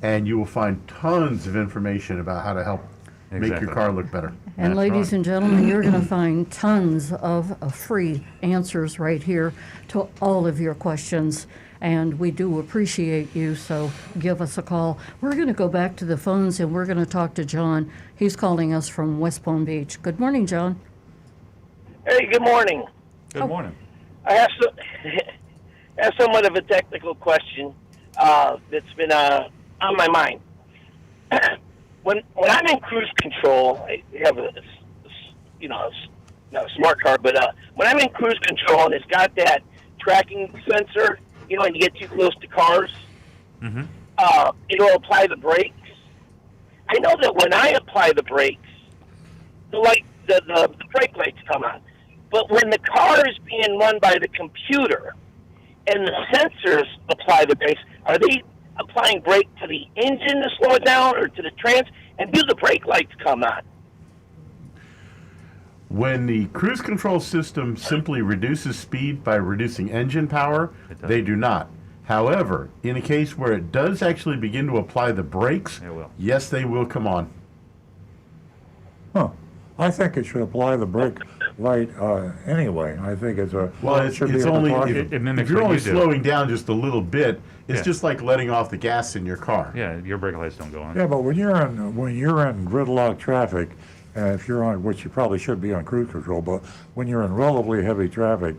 and you will find tons of information about how to help make your car look better. And That's ladies right. and gentlemen, you're going to find tons of free answers right here to all of your questions. And we do appreciate you, so give us a call. We're going to go back to the phones and we're going to talk to John. He's calling us from West Palm Beach. Good morning, John. Hey, good morning. Good morning. I have somewhat of a technical question that's been on my mind. when I'm in cruise control, I have not a smart car, but when I'm in cruise control and it's got that tracking sensor, and you get too close to cars, it'll apply the brakes. I know that when I apply the brakes, the brake lights come on. But when the car is being run by the computer and the sensors apply the brakes, are they applying brake to the engine to slow it down or to the trans? And do the brake lights come on? When the cruise control system simply reduces speed by reducing engine power, they do not. However, in a case where it does actually begin to apply the brakes, yes, they will come on. Huh. I think it should apply the brake light anyway. I think it's a. Well, it's should be a only precaution. It mimics if you're what only you do. slowing down just a little bit, it's Yeah. just like letting off the gas in your car. Yeah, your brake lights don't go on. Yeah, but when you're in gridlock traffic, if you're on, which you probably should be on cruise control, but when you're in relatively heavy traffic,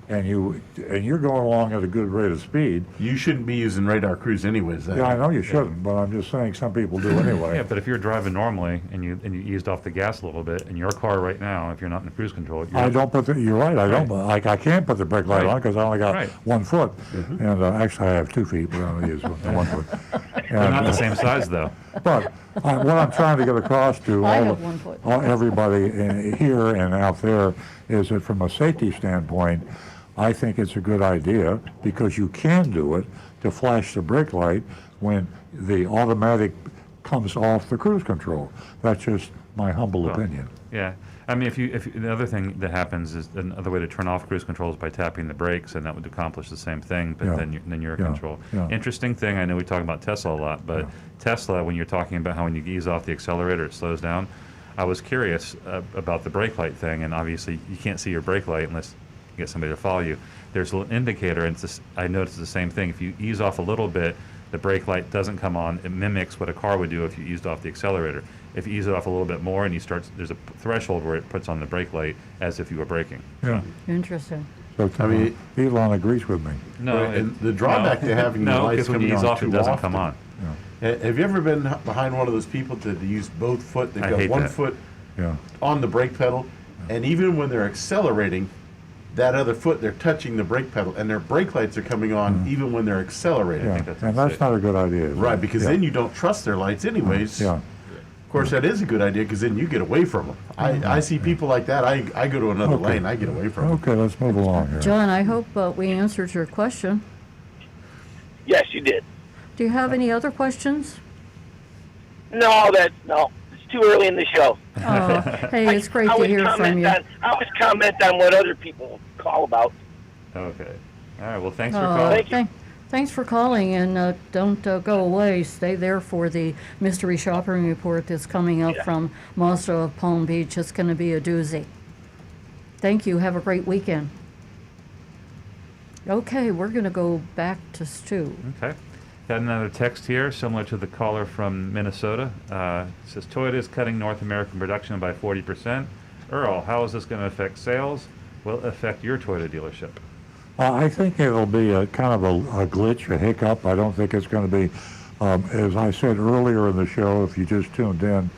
and you're going along at a good rate of speed. You shouldn't be using radar cruise anyways. Yeah, I know you shouldn't, but I'm just saying some people do anyway. Yeah, but if you're driving normally and you eased off the gas a little bit, in your car right now, if you're not in the cruise control, I don't put you're right, I don't, Right. I can't put the brake light Right. on because I only got Right. 1 foot. And actually I have 2 feet, but I only use 1 foot. they're not the same size though. But what I'm trying to get across to I have 1 foot. everybody here and out there is that from a safety standpoint, I think it's a good idea because you can do it to flash the brake light when the automatic comes off the cruise control. That's just my humble opinion. Yeah, I mean, if the other thing that happens is another way to turn off cruise control is by tapping the brakes, and that would accomplish the same thing. But Yeah. then you're in Yeah. control. Yeah. Interesting thing. I know we talk about Tesla a lot, but Tesla, when you're talking about how when you ease off the accelerator, it slows down. I was curious about the brake light thing, and obviously you can't see your brake light unless you get somebody to follow you. There's a little indicator, and I noticed the same thing. If you ease off a little bit, the brake light doesn't come on. It mimics what a car would do if you eased off the accelerator. If you ease it off a little bit more and there's a threshold where it puts on the brake light as if you were braking. Yeah. Interesting. So I mean, Elon agrees with me. No, Right, and the drawback to having the no, lights because when you coming ease on off, it too doesn't often. come on. Have you ever been behind one of those people that use both foot? They've I got hate 1 that. foot Yeah. on the brake pedal, and even when they're accelerating, that other foot, they're touching the brake pedal, and their brake lights are coming on even when they're accelerating. Yeah. that's And that's sick. not a good idea. is it? Right, because Yeah. then you don't trust their lights anyways. Yeah. Of course, that is a good idea because then you get away from them. I see people like that. I go to another Okay. lane. I get away from them. Okay, let's move along here. John, I hope we answered your question. Yes, you did. Do you have any other questions? No. It's too early in the show. Oh, hey, it's great to hear from you. I always comment on what other people call about. Okay. All right. Well, thanks for Oh, calling. Thank you. Thanks for calling, and don't go away. Stay there for the mystery shopping report that's coming up from Mazda of Palm Beach. It's going to be a doozy. Thank you. Have a great weekend. Okay, we're going to go back to Stu. Okay. Got another text here, similar to the caller from Minnesota. It says Toyota is cutting North American production by 40%. Earl, how is this going to affect sales? Will it affect your Toyota dealership? I think it'll be a kind of a glitch, a hiccup. I don't think it's going to be, as I said earlier in the show, if you just tuned in,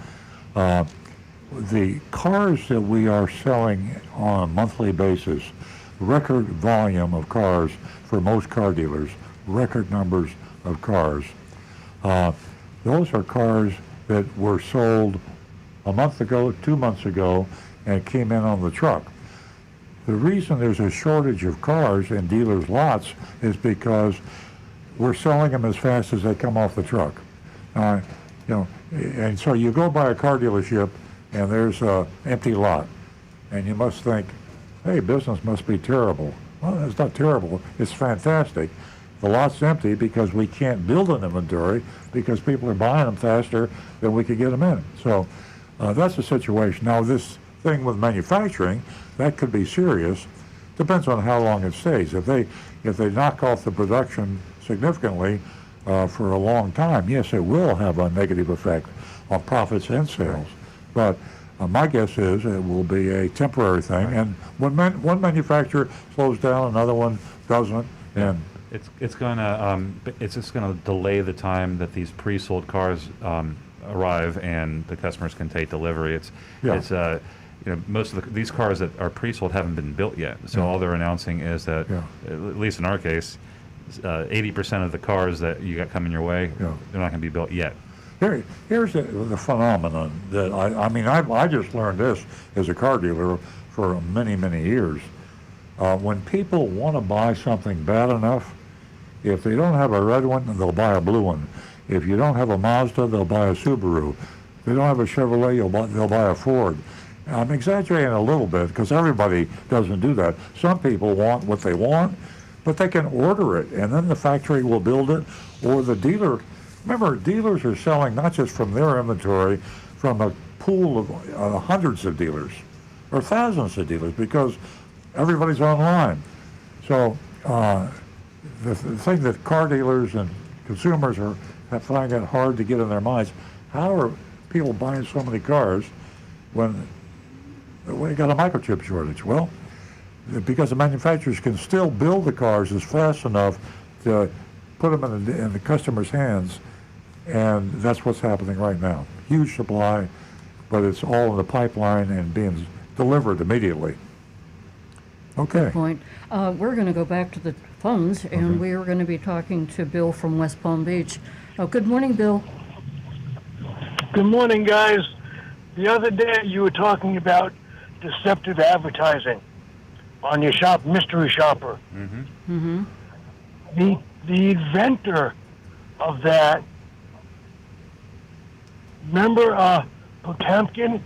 the cars that we are selling on a monthly basis, record volume of cars for most car dealers, record numbers of cars. Those are cars that were sold a month ago, 2 months ago, and came in on the truck. The reason there's a shortage of cars in dealers' lots is because we're selling them as fast as they come off the truck. And so you go by a car dealership and there's an empty lot, and you must think, hey, business must be terrible. Well, it's not terrible. It's fantastic. The lot's empty because we can't build an inventory because people are buying them faster than we could get them in. So that's the situation. Now, this thing with manufacturing, that could be serious. Depends on how long it stays. If they knock off the production significantly for a long time, yes, it will have a negative effect on profits and sales. But my guess is it will be a temporary thing. And when one manufacturer slows down, another one doesn't, and it's just going to delay the time that these pre-sold cars arrive and the customers can take delivery. Most of these cars that are pre-sold haven't been built yet. So all they're announcing is that, at least in our case, 80% of the cars that you got coming your way, they're not going to be built yet. Here's the phenomenon that I just learned this as a car dealer for many, many years. When people want to buy something bad enough, if they don't have a red one, they'll buy a blue one. If you don't have a Mazda, they'll buy a Subaru. If they don't have a Chevrolet, they'll buy a Ford. I'm exaggerating a little bit because everybody doesn't do that. Some people want what they want, but they can order it, and then the factory will build it, or the dealer. Remember, dealers are selling not just from their inventory, from a pool of hundreds of dealers or thousands of dealers because everybody's online. So the thing that car dealers and consumers are finding it hard to get in their minds, how are people buying so many cars when we got a microchip shortage? Well, because the manufacturers can still build the cars as fast enough to put them in the customer's hands, and that's what's happening right now. Huge supply, but it's all in the pipeline and being delivered immediately. Okay. Good point. We're going to go back to the phones, and we are going to be talking to Bill from West Palm Beach. Oh, good morning, Bill. Good morning, guys. The other day you were talking about deceptive advertising on your mystery shopper. Mm-hmm. The inventor of that, remember Potemkin?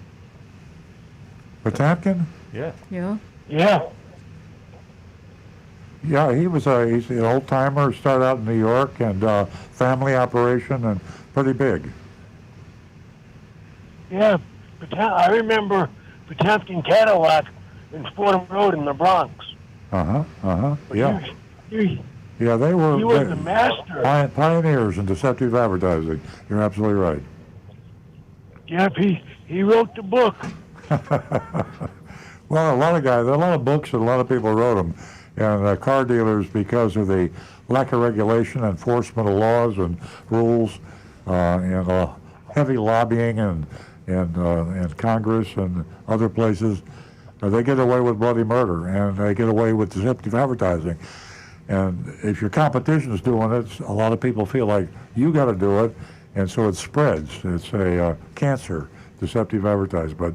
Potemkin? Yeah. Yeah. Yeah. Yeah, he's an old timer, started out in New York, and family operation, and pretty big. Yeah. I remember Potemkin Cadillac in Fordham Road in the Bronx. Yeah. Yeah, they were. He was the master. Pioneers in deceptive advertising. You're absolutely right. Yep, he wrote the book. Well, a lot of books, and a lot of people wrote them. And car dealers, because of the lack of regulation, enforcement of laws and rules, and heavy lobbying and Congress and other places, they get away with bloody murder, and they get away with deceptive advertising. And if your competition is doing it, a lot of people feel like you got to do it, and so it spreads. It's a cancer, deceptive advertising. But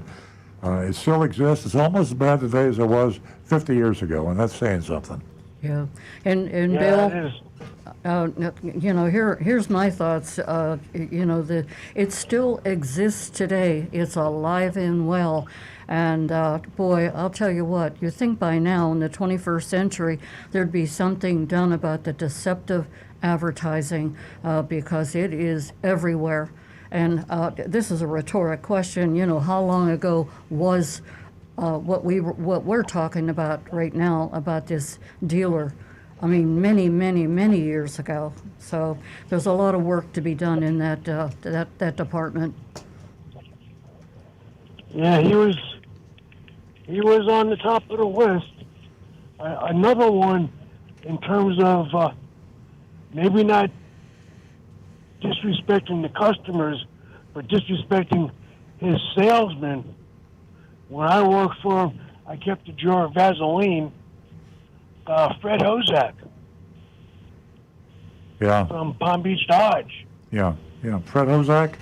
it still exists. It's almost as bad today as it was 50 years ago, and that's saying something. Yeah, and Bill, here's my thoughts. It still exists today. It's alive and well. And boy, I'll tell you what, you think by now in the 21st century, there'd be something done about the deceptive advertising because it is everywhere. And this is a rhetoric question. How long ago was what we're talking about right now about this dealer I mean, many, many, many years ago. So there's a lot of work to be done in that department. Yeah, he was on the top of the list. Another one, in terms of maybe not disrespecting the customers, but disrespecting his salesmen. When I worked for him, I kept a jar of Vaseline. Fred Hozak Yeah, from Palm Beach Dodge. yeah. Fred Hozak?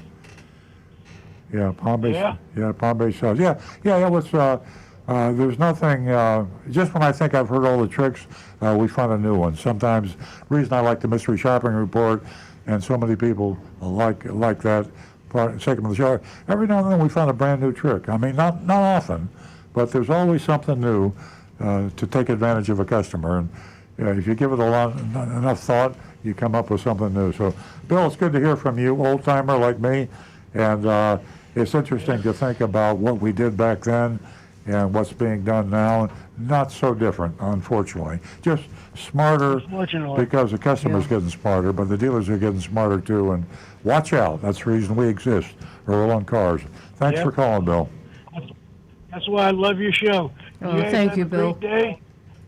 Yeah, Palm Beach. Yeah. Palm Beach Dodge. Yeah, it was, there's nothing, just when I think I've heard all the tricks, we find a new one. Sometimes, the reason I like the mystery shopping report, and so many people like that, segment of the show, every now and then we find a brand new trick. I mean, not often, but there's always something new to take advantage of a customer. And if you give it enough thought, you come up with something new. So, Bill, it's good to hear from you, old timer like me, and it's interesting to think about what we did back then and what's being done now. Not so different, unfortunately. Just smarter, Unfortunately. because the customer's getting smarter, but the dealers are getting smarter too. And watch out. That's the reason we exist. Earl on Cars. Thanks Yep. for calling, Bill. That's why I love your show. Oh, guys thank have you, a Bill. Great day,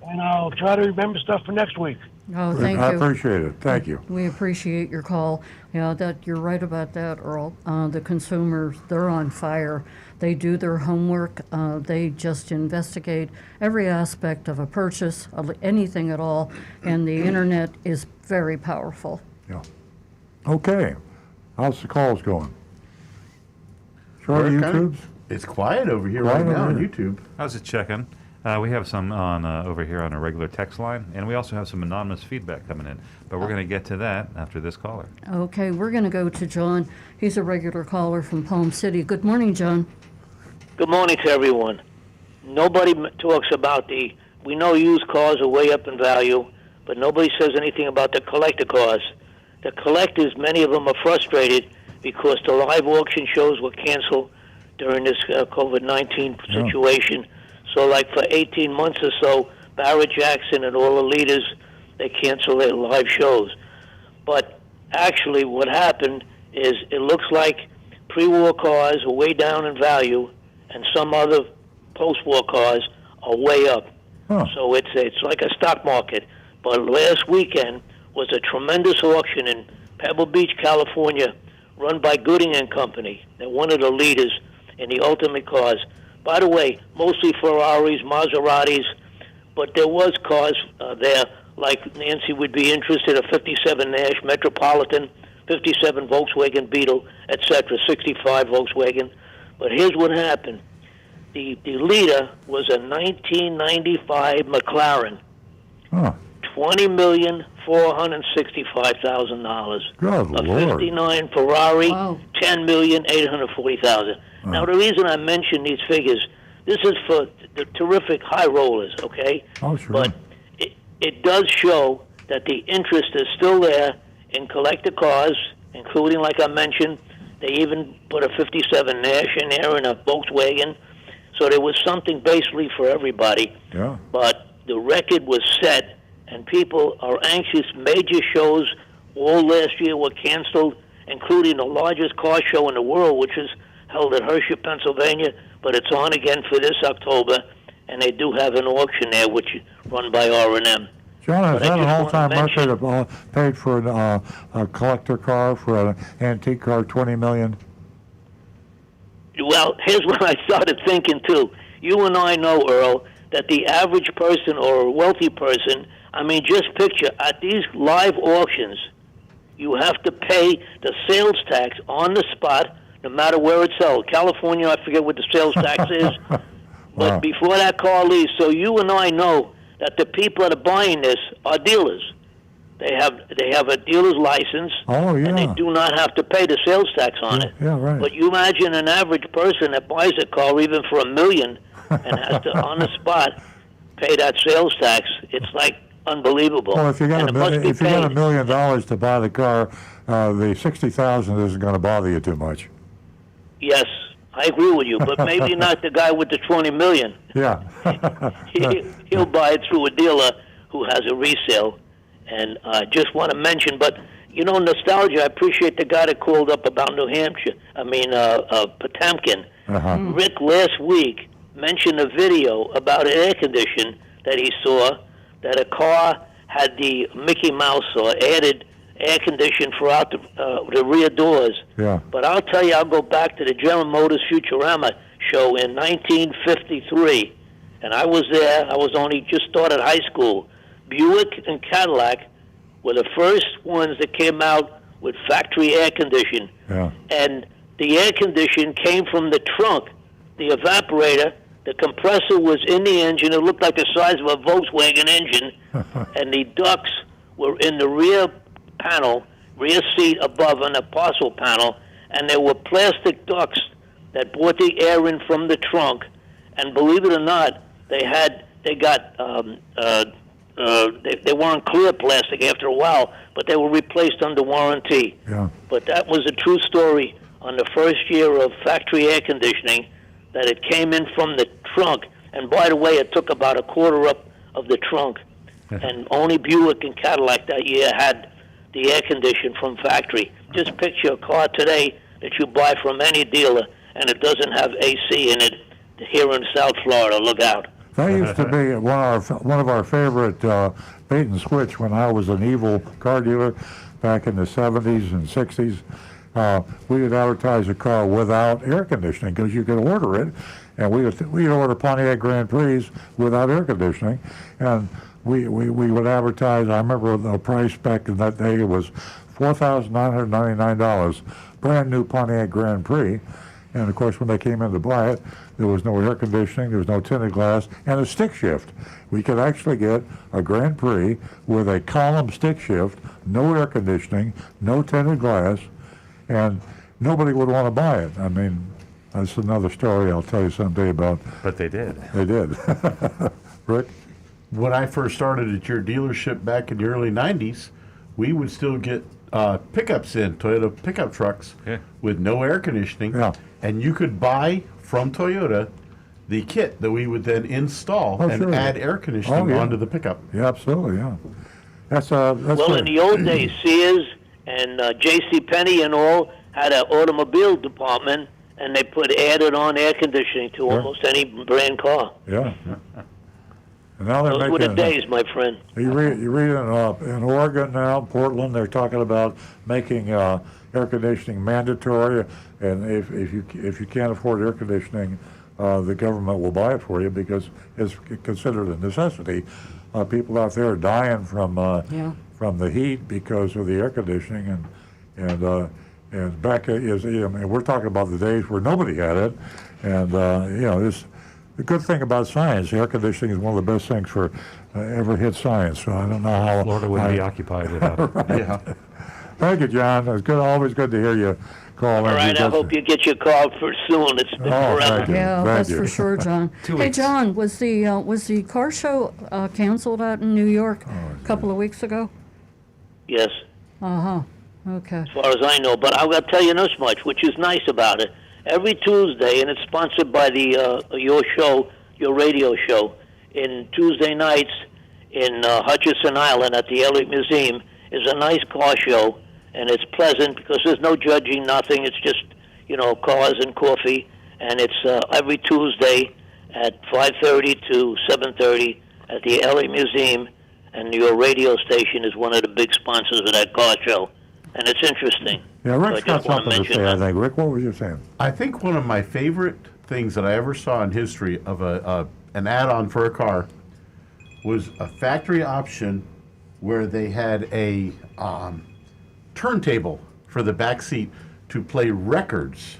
and I'll try to remember stuff for next week. Oh, thank I you. appreciate it. Thank you. We appreciate your call. Yeah, that you're right about that, Earl. The consumers, they're on fire. They do their homework. They just investigate every aspect of a purchase, of anything at all, and the internet is very powerful. Yeah. Okay. How's the calls going? Short We're kinda- YouTubes? It's quiet over here Quiet right now over on here. YouTube. I was just checking. We have some on over here on a regular text line, and we also have some anonymous feedback coming in. But we're going to get to that after this caller. Okay, we're going to go to John. He's a regular caller from Palm City. Good morning, John. Good morning to everyone. Nobody talks about we know used cars are way up in value, but nobody says anything about the collector cars. The collectors, many of them are frustrated because the live auction shows were canceled during this COVID-19 situation. So like for 18 months or so, Barrett Jackson and all the leaders, they canceled their live shows. But actually what happened is it looks like pre-war cars are way down in value and some other post-war cars are way up. Huh. So it's like a stock market. But last weekend was a tremendous auction in Pebble Beach, California, run by Gooding and Company. They're one of the leaders in the ultimate cars. By the way, mostly Ferraris, Maseratis, but there was cars there, like Nancy would be interested, a 57 Nash Metropolitan, 57 Volkswagen Beetle, etc., 65 Volkswagen. But here's what happened. The leader was a 1995 McLaren, Huh. $20,465,000. Good A Lord. 59 Ferrari, Wow. $10,840,000. Now, the reason I mention these figures, this is for the terrific high rollers, okay? Oh, sure. But it does show that the interest is still there in collector cars, including, like I mentioned, they even put a 57 Nash in there and a Volkswagen. So there was something basically for everybody. Yeah. But the record was set, and people are anxious. Major shows all last year were canceled, including the largest car show in the world, which is held at Hershey, Pennsylvania, but it's on again for this October, and they do have an auction there, which is run by R&M. John, is But I that an just all-time wanna mention- record paid for a collector car, for an antique car, $20 million? Well, here's what I started thinking, too. You and I know, Earl, that the average person or a wealthy person, I mean, just picture, at these live auctions, you have to pay the sales tax on the spot, no matter where it's sold. California, I forget what the sales tax is. But Wow. before that car leaves, so you and I know that the people that are buying this are dealers. They have a dealer's license, Oh, and they yeah. do not have to pay the sales tax on it. Yeah, right. But you imagine an average person that buys a car even for $1 million and has to, on the spot, pay that sales tax. It's like unbelievable. Well, if you got And a it must million, be if you got paid. $1 million to buy the car, the $60,000 isn't going to bother you too much. Yes, I agree with you, but maybe not the guy with the $20 million. Yeah. He'll buy it through a dealer who has a resale. And I just want to mention, but you know, nostalgia. I appreciate the guy that called up about New Hampshire. Potemkin. Rick last week mentioned a video about an air condition that he saw, that a car had the Mickey Mouse or added air condition throughout the rear doors. Yeah. But I'll tell you, I'll go back to the General Motors Futurama show in 1953, and I was there. I was only just started high school. Buick and Cadillac were the first ones that came out with factory air conditioning. Yeah. And the air condition came from the trunk, the evaporator. The compressor was in the engine. It looked like the size of a Volkswagen engine, and the ducts were in the rear panel, rear seat above on the parcel panel, and there were plastic ducts that brought the air in from the trunk. And believe it or not, they weren't clear plastic after a while, but they were replaced under warranty. Yeah. But that was a true story on the first year of factory air conditioning, that it came in from the trunk. And by the way, it took about a quarter up of the trunk. And only Buick and Cadillac that year had the air condition from factory. Just picture a car today that you buy from any dealer and it doesn't have AC in it here in South Florida. Look out. That used to be one of our favorite bait and switch when I was an evil car dealer back in the 70s and 60s. We would advertise a car without air conditioning because you could order it, and we'd order Pontiac Grand Prix without air conditioning, and we would advertise. I remember the price back in that day was $4,999, brand new Pontiac Grand Prix. And of course, when they came in to buy it, there was no air conditioning, there was no tinted glass, and a stick shift. We could actually get a Grand Prix with a column stick shift, no air conditioning, no tinted glass, and nobody would want to buy it. I mean, that's another story I'll tell you someday about. But they did. They did. Rick? When I first started at your dealership back in the early 90s, we would still get pickups in, Toyota pickup trucks, with no air conditioning. Yeah. And you could buy from Toyota the kit that we would then install and add air conditioning onto the pickup. Yeah, absolutely, yeah. That's Well, in the old days, Sears and J.C. Penney and all had an automobile department, and they put added on air conditioning to almost any brand car. Yeah. And now they're Those were the days, my friend. You read in Oregon now, Portland, they're talking about making air conditioning mandatory, and if you can't afford air conditioning, the government will buy it for you because it's considered a necessity. People out there are dying from the heat because of the air conditioning, and back is, and we're talking about the days where nobody had it, and this. The good thing about science, air conditioning is one of the best things for ever hit science. So I don't know how Florida wouldn't be occupied without it. Right. Yeah. Thank you, John. It's always good to hear you call. All right, I hope you get your call for soon. It's been forever. Yeah, that's for sure, John. Hey, John, was the car show canceled out in New York a couple of weeks ago? Yes. Okay. As far as I know, but I'll tell you this much, which is nice about it. Every Tuesday, and it's sponsored by your show, your radio show, in Tuesday nights in Hutchinson Island at the Elliott Museum, is a nice car show, and it's pleasant because there's no judging, nothing. It's just, cars and coffee, and it's every Tuesday at 5:30 to 7:30 at the Elliott Museum, and your radio station is one of the big sponsors of that car show, and it's interesting. Yeah, Rick's so got something to say, I think. Rick, what were you saying? I think one of my favorite things that I ever saw in history of an add-on for a car was a factory option where they had a turntable for the back seat to play records,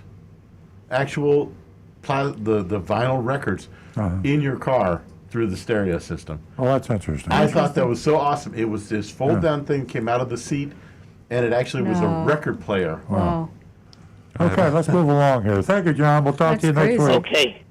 actual the vinyl records in your car through the stereo system. Oh, that's interesting. I thought that was so awesome. It was this fold-down thing came out of the seat, and it actually was a record player. Wow. Okay, let's move along here. Thank you, John. We'll talk to you next week. Okay.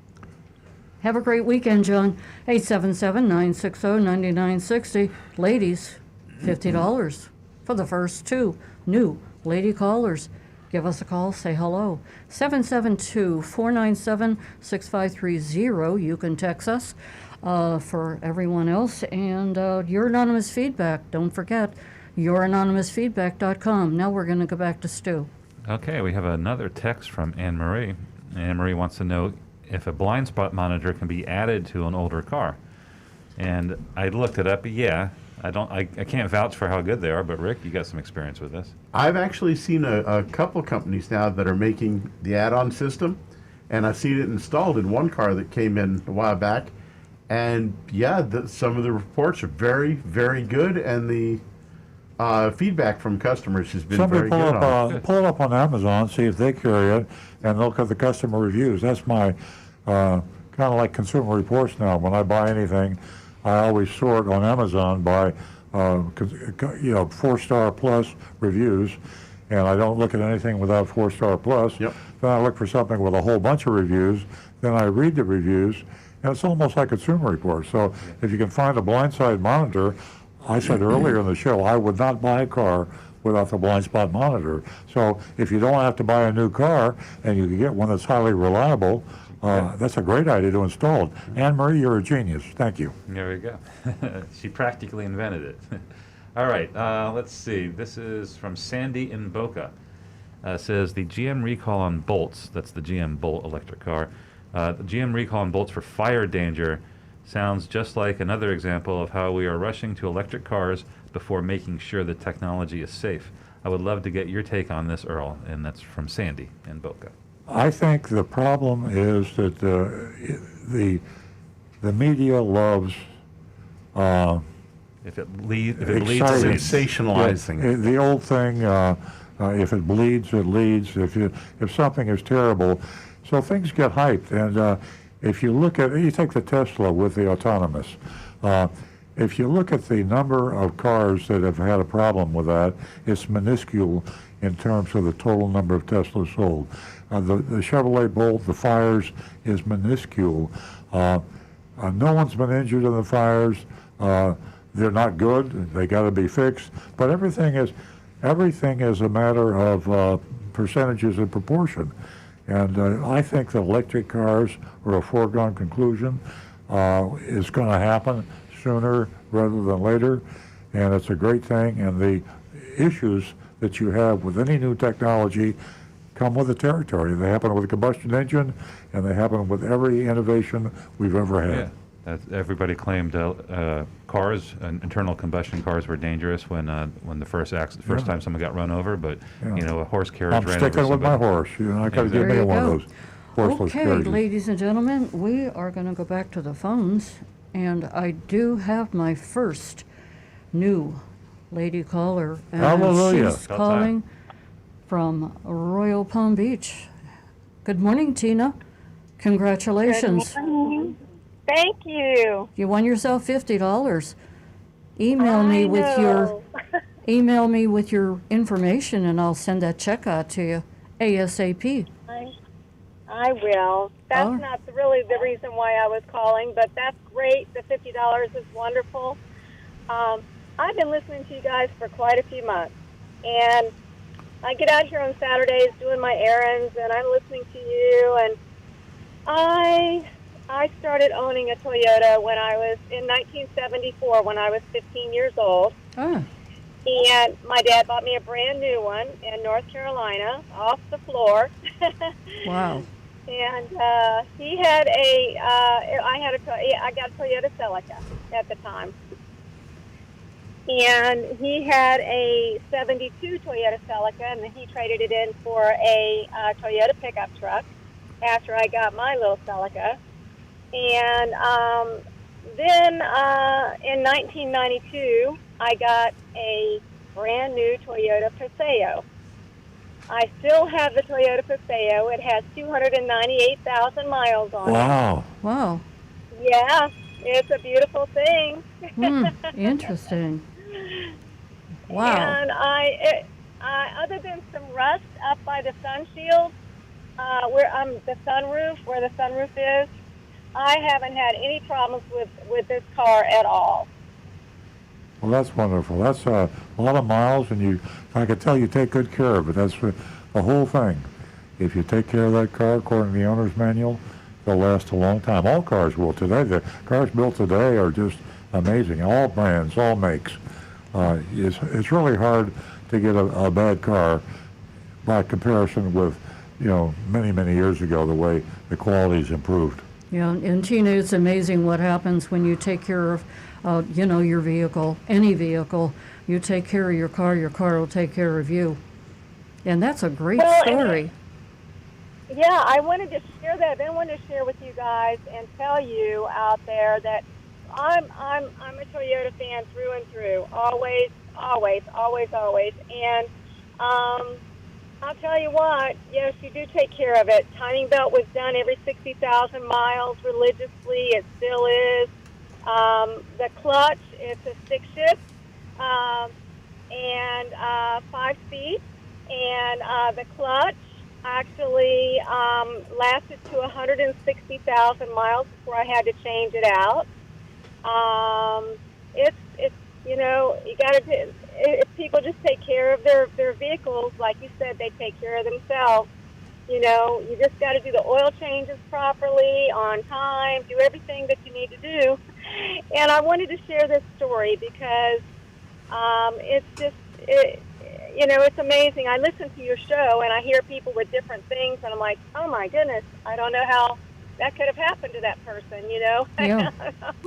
Have a great weekend, John. 877-960-9960. Ladies, $50 for the first two new lady callers. Give us a call, say hello. 772-497-6530. You can text us. for everyone else. And your anonymous feedback, don't forget, youranonymousfeedback.com. Now we're going to go back to Stu. Okay, we have another text from Anne Marie. Anne Marie wants to know if a blind spot monitor can be added to an older car. And I looked it up. Yeah, I can't vouch for how good they are, but Rick, you got some experience with this. I've actually seen a couple companies now that are making the add-on system, and I've seen it installed in one car that came in a while back. And yeah, some of the reports are very, very good, and the feedback from customers has been Somebody very good on it. pull it up on Amazon, see if they carry it, and look at the customer reviews. That's my kind of like Consumer Reports now. When I buy anything, I always sort on Amazon by 4-star plus reviews, and I don't look at anything without 4-star plus. Yep. Then I look for something with a whole bunch of reviews. Then I read the reviews, and it's almost like Consumer Reports. So if you can find a blindside monitor, I said earlier in the show, I would not buy a car without the blind spot monitor. So if you don't have to buy a new car and you can get one that's highly reliable, that's a great idea to install. Anne Marie, you're a genius. Thank you. There we go. She practically invented it. All right, let's see. This is from Sandy in Boca. Says the GM recall on bolts, that's the GM Bolt electric car, the GM recall on bolts for fire danger sounds just like another example of how we are rushing to electric cars before making sure the technology is safe. I would love to get your take on this, Earl, and that's from Sandy in Boca. I think the problem is that the media loves if it leads exciting. Sensationalizing. Yeah, the old thing, if it bleeds, it leads. If something is terrible, so things get hyped. And if you look at, you take the Tesla with the autonomous. If you look at the number of cars that have had a problem with that, it's minuscule in terms of the total number of Teslas sold. The Chevrolet Bolt, the fires, is minuscule. No one's been injured in the fires. They're not good. They got to be fixed. But everything is a matter of percentages and proportion. And I think that electric cars are a foregone conclusion. It's going to happen sooner rather than later, and it's a great thing. And the issues that you have with any new technology come with the territory. They happen with a combustion engine, and they happen with every innovation we've ever had. Yeah. Everybody claimed cars, internal combustion cars, were dangerous when the first time someone got run over. But a horse carriage I'm ran over sticking with my horse. I got to give me one of those horseless Okay, carriages. ladies and gentlemen, we are going to go back to the phones, and I do have my first new lady caller, and Hallelujah. she's calling from Royal Palm Beach. Good morning, Tina. Congratulations. Good morning. Thank you. You won yourself $50. Email me with your information, and I'll send that check out to you ASAP. I will. That's not really the reason why I was calling, but that's great. The $50 is wonderful. I've been listening to you guys for quite a few months, and I get out here on Saturdays doing my errands, and I'm listening to you, and I started owning a Toyota when I was in 1974 when I was 15 years old. Oh. And my dad bought me a brand new one in North Carolina off the floor. Wow. And he had I got a Toyota Celica at the time. And he had a 72 Toyota Celica, and he traded it in for a Toyota pickup truck after I got my little Celica. And then in 1992, I got a brand new Toyota Paseo. I still have the Toyota Paseo. It has 298,000 miles on it. Wow. Wow. Yeah, it's a beautiful thing. Interesting. Wow. And other than some rust up by the sun shield, where the sunroof, where the sunroof is, I haven't had any problems with this car at all. Well, that's wonderful. That's a lot of miles, and I can tell you take good care of it. That's the whole thing. If you take care of that car according to the owner's manual, they'll last a long time. All cars will today. The cars built today are just amazing. All brands, all makes. It's really hard to get a bad car by comparison with, many, many years ago, the way the quality's improved. Yeah, and Tina, it's amazing what happens when you take care of, your vehicle, any vehicle. You take care of your car will take care of you. And that's a great story. Yeah, I wanted to share that. I wanted to share with you guys and tell you out there that I'm a Toyota fan through and through. Always, always, always, always. And I'll tell you what, yes, you do take care of it. Timing belt was done every 60,000 miles religiously. It still is. The clutch, it's a stick shift and 5-speed. And the clutch actually lasted to 160,000 miles before I had to change it out. It's you got to, if people just take care of their vehicles, like you said, they take care of themselves. You just got to do the oil changes properly, on time, do everything that you need to do. And I wanted to share this story because it's just, it's amazing. I listen to your show and I hear people with different things, and I'm like, oh my goodness, I don't know how that could have happened to that person,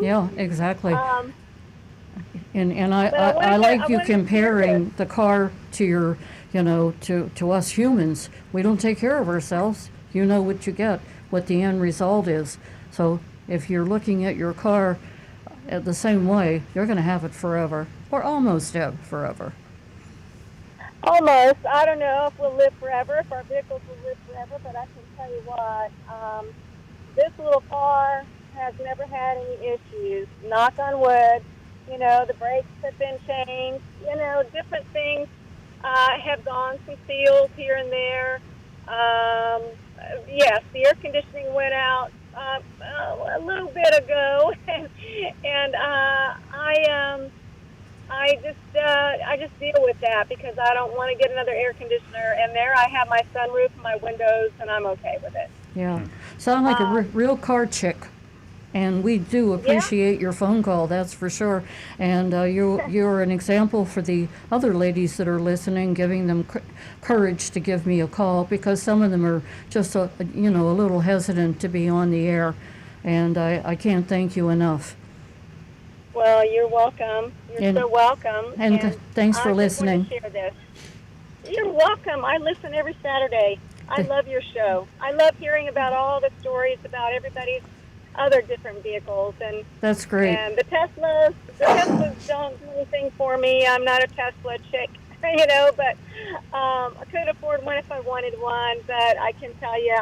Yeah, exactly. And I like you comparing the car to your, to us humans. We don't take care of ourselves. You know what you get, what the end result is. So if you're looking at your car the same way, you're going to have it forever, or almost have forever. Almost. I don't know if we'll live forever, if our vehicles will live forever, but I can tell you what, this little car has never had any issues. Knock on wood. The brakes have been changed. Different things have gone, some seals here and there. Yes, the air conditioning went out a little bit ago, and I just deal with that because I don't want to get another air conditioner. And there I have my sunroof and my windows, and I'm okay with it. Yeah, sound like a real car chick. And we do appreciate your phone call, that's for sure. And you're an example for the other ladies that are listening, giving them courage to give me a call, because some of them are just a little hesitant to be on the air. And I can't thank you enough. Well, you're welcome. You're so welcome. And thanks for listening. Share this. You're welcome. I listen every Saturday. I love your show. I love hearing about all the stories about everybody's other different vehicles, and that's great. And the Teslas don't do anything for me. I'm not a Tesla chick, but I could afford one if I wanted one. But I can tell you,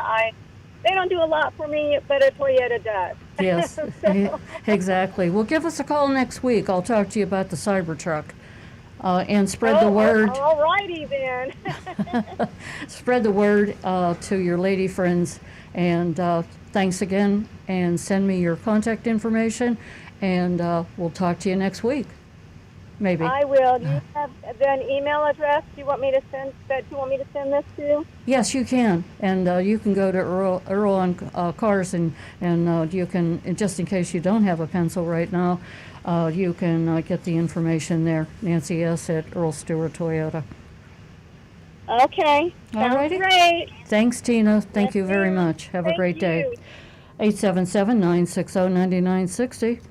they don't do a lot for me, but a Toyota does. Yes, exactly. Well, give us a call next week. I'll talk to you about the Cybertruck. And spread the word. All righty then. Spread the word to your lady friends, and thanks again. And send me your contact information, and we'll talk to you next week. Maybe. I will. Do you have an email address? Do you want me to send this to? Yes, you can, and you can go to Earl on Cars, and you can, just in case you don't have a pencil right now, you can get the information there. Nancy S. at Earl Stewart Toyota. Okay. Sounds great. Thanks, Tina. Thank you very much. Have a great day. 877-960-9960,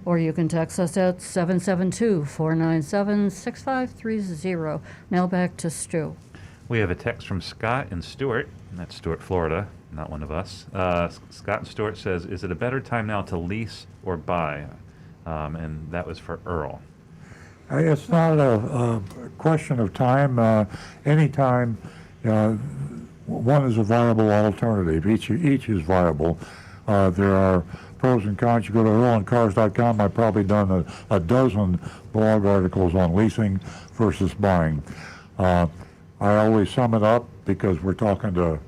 or you can text us at 772-497-6530. Now back to Stu. We have a text from Scott in Stuart, and that's Stuart, Florida, not one of us. Scott in Stuart says, is it a better time now to lease or buy? And that was for Earl. It's not a question of time. Anytime one is a viable alternative. Each is viable. There are pros and cons. You go to EarlOnCars.com. I've probably done a dozen blog articles on leasing versus buying. I always sum it up because we're talking to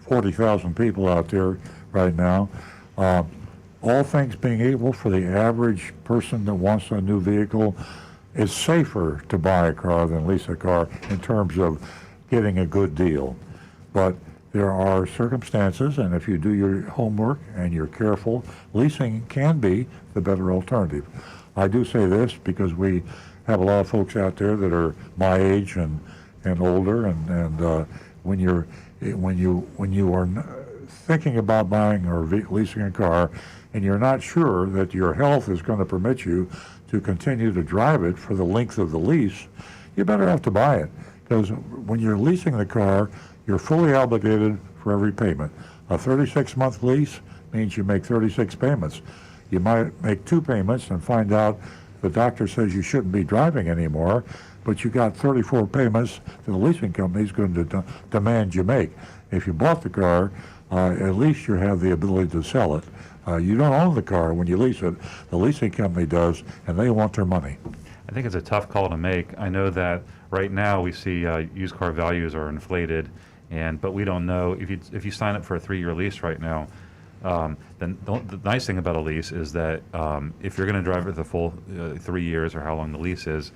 40,000 people out there right now. All things being equal, for the average person that wants a new vehicle, it's safer to buy a car than lease a car in terms of getting a good deal. But there are circumstances, and if you do your homework and you're careful, leasing can be the better alternative. I do say this because we have a lot of folks out there that are my age and older, and when you are thinking about buying or leasing a car, and you're not sure that your health is going to permit you to continue to drive it for the length of the lease, you better have to buy it. Because when you're leasing the car, you're fully obligated for every payment. A 36-month lease means you make 36 payments. You might make 2 payments and find out the doctor says you shouldn't be driving anymore, but you got 34 payments that the leasing company is going to demand you make. If you bought the car, at least you have the ability to sell it. You don't own the car when you lease it. The leasing company does, and they want their money. I think it's a tough call to make. I know that right now we see used car values are inflated, but we don't know if you sign up for a 3-year lease right now. Then the nice thing about a lease is that if you're going to drive it the full 3 years or how long the lease is,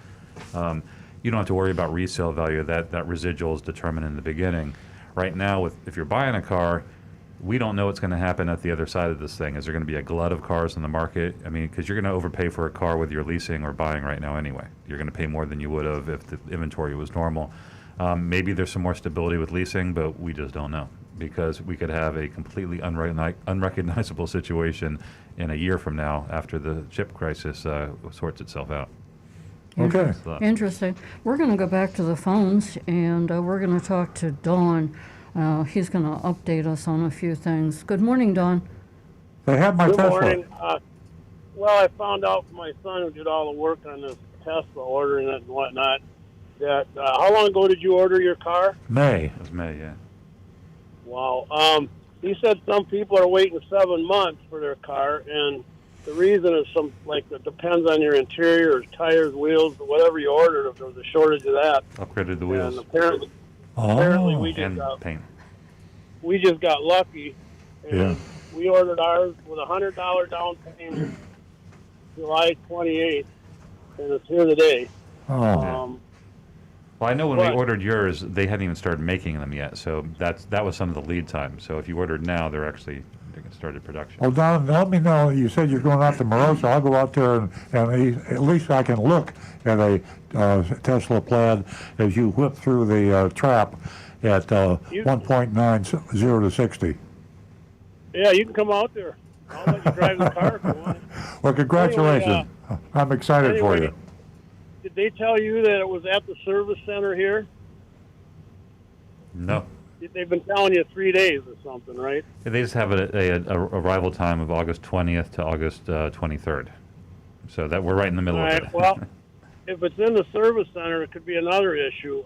you don't have to worry about resale value. That residual is determined in the beginning. Right now, if you're buying a car, we don't know what's going to happen at the other side of this thing. Is there going to be a glut of cars in the market? I mean, because you're going to overpay for a car whether you're leasing or buying right now anyway. You're going to pay more than you would have if the inventory was normal. Maybe there's some more stability with leasing, but we just don't know, because we could have a completely unrecognizable situation in a year from now after the chip crisis sorts itself out. Okay. Interesting. We're going to go back to the phones, and we're going to talk to Don. He's going to update us on a few things. Good morning, Don. They have my Good Tesla. morning. Well, I found out from my son who did all the work on this Tesla, ordering it and whatnot, that how long ago did you order your car? May. It was May, yeah. Wow. He said some people are waiting 7 months for their car, and the reason is it depends on your interior, or tires, wheels, whatever you ordered. If there was a shortage of that, Upgraded the wheels. and apparently we paint. We just got lucky, and Yeah. we ordered ours with a $100 down payment, July 28th, and it's here today. Oh. Well, I know when we ordered yours, they hadn't even started making them yet, so that was some of the lead time. So if you ordered now, they're started production. Well, Don, let me know. You said you're going out to Moroso. I'll go out there and at least I can look at a Tesla Plaid as you whip through the trap at 1.90 to 60. Yeah, you can come out there. I'll let you drive the car if you want. Well, congratulations. I'm excited for you. Did they tell you that it was at the service center here? No. They've been telling you 3 days or something, right? They just have a arrival time of August 20th to August 23rd. So that we're right in the middle All of right, it. well, if it's in the service center, it could be another issue.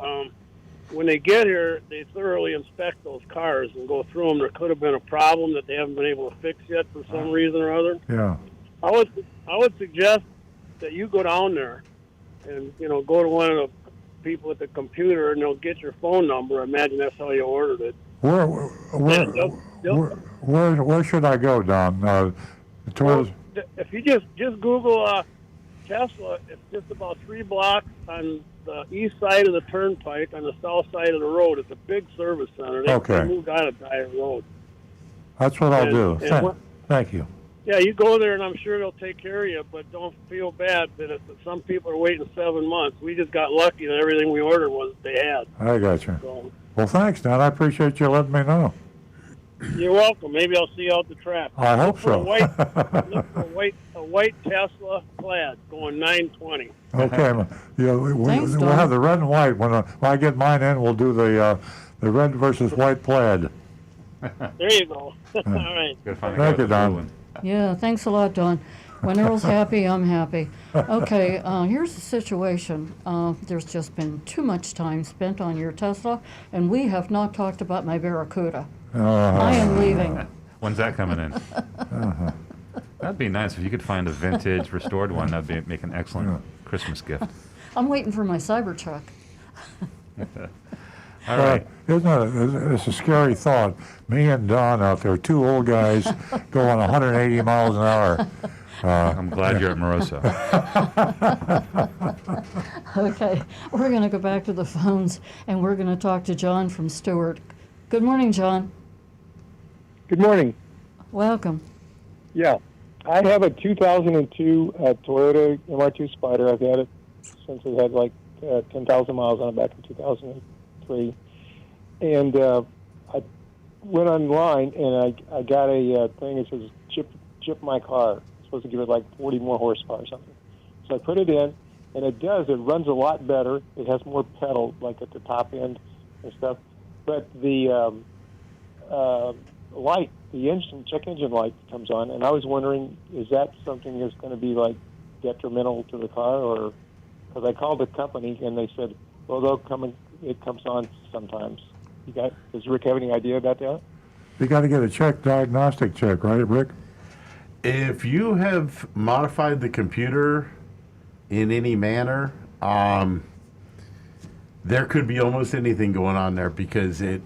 When they get here, they thoroughly inspect those cars and go through them. There could have been a problem that they haven't been able to fix yet for some reason or other. Yeah. I would suggest that you go down there and go to one of the people at the computer, and they'll get your phone number. I imagine that's how you ordered it. Where should I go, Don? If you just Google Tesla, it's just about 3 blocks on the east side of the turnpike, on the south side of the road. It's a big service center. They moved out of Dyer Road. That's what I'll do. Thank you. Yeah, you go there, and I'm sure they'll take care of you, but don't feel bad that if some people are waiting 7 months. We just got lucky that everything we ordered was what they had. I got you. So, well, thanks, Don. I appreciate you letting me know. you're welcome. Maybe I'll see you out the track. I hope so. Look for a white Tesla Plaid going 920. Okay. We'll have the red and white. When I get mine in, we'll do the red versus white Plaid. There you go. All right. Thank you, Don. Yeah, thanks a lot, Don. When Earl's happy, I'm happy. Okay, here's the situation. There's just been too much time spent on your Tesla, and we have not talked about my Barracuda. I am leaving. When's that coming in? That'd be nice if you could find a vintage restored one. That'd make an excellent Christmas gift. I'm waiting for my Cybertruck. All right. It's a scary thought. Me and Don out there, 2 old guys going 180 miles an hour. I'm glad you're at Moroso. Okay, we're going to go back to the phones, and we're going to talk to John from Stewart. Good morning, John. Good morning. Welcome. Yeah, I have a 2002 Toyota MR2 Spider. I've had it since it had like 10,000 miles on it back in 2003. And I went online and I got a thing that says chip my car. It's supposed to give it like 40 more horsepower or something. So I put it in, and it does. It runs a lot better. It has more pedal, like at the top end and stuff. But the light, the check engine light comes on, and I was wondering, is that something that's going to be like detrimental to the car, or because I called the company and they said, well, they'll come and it comes on sometimes. Does Rick have any idea about that? You got to get a diagnostic check, right, Rick? If you have modified the computer in any manner, there could be almost anything going on there, because if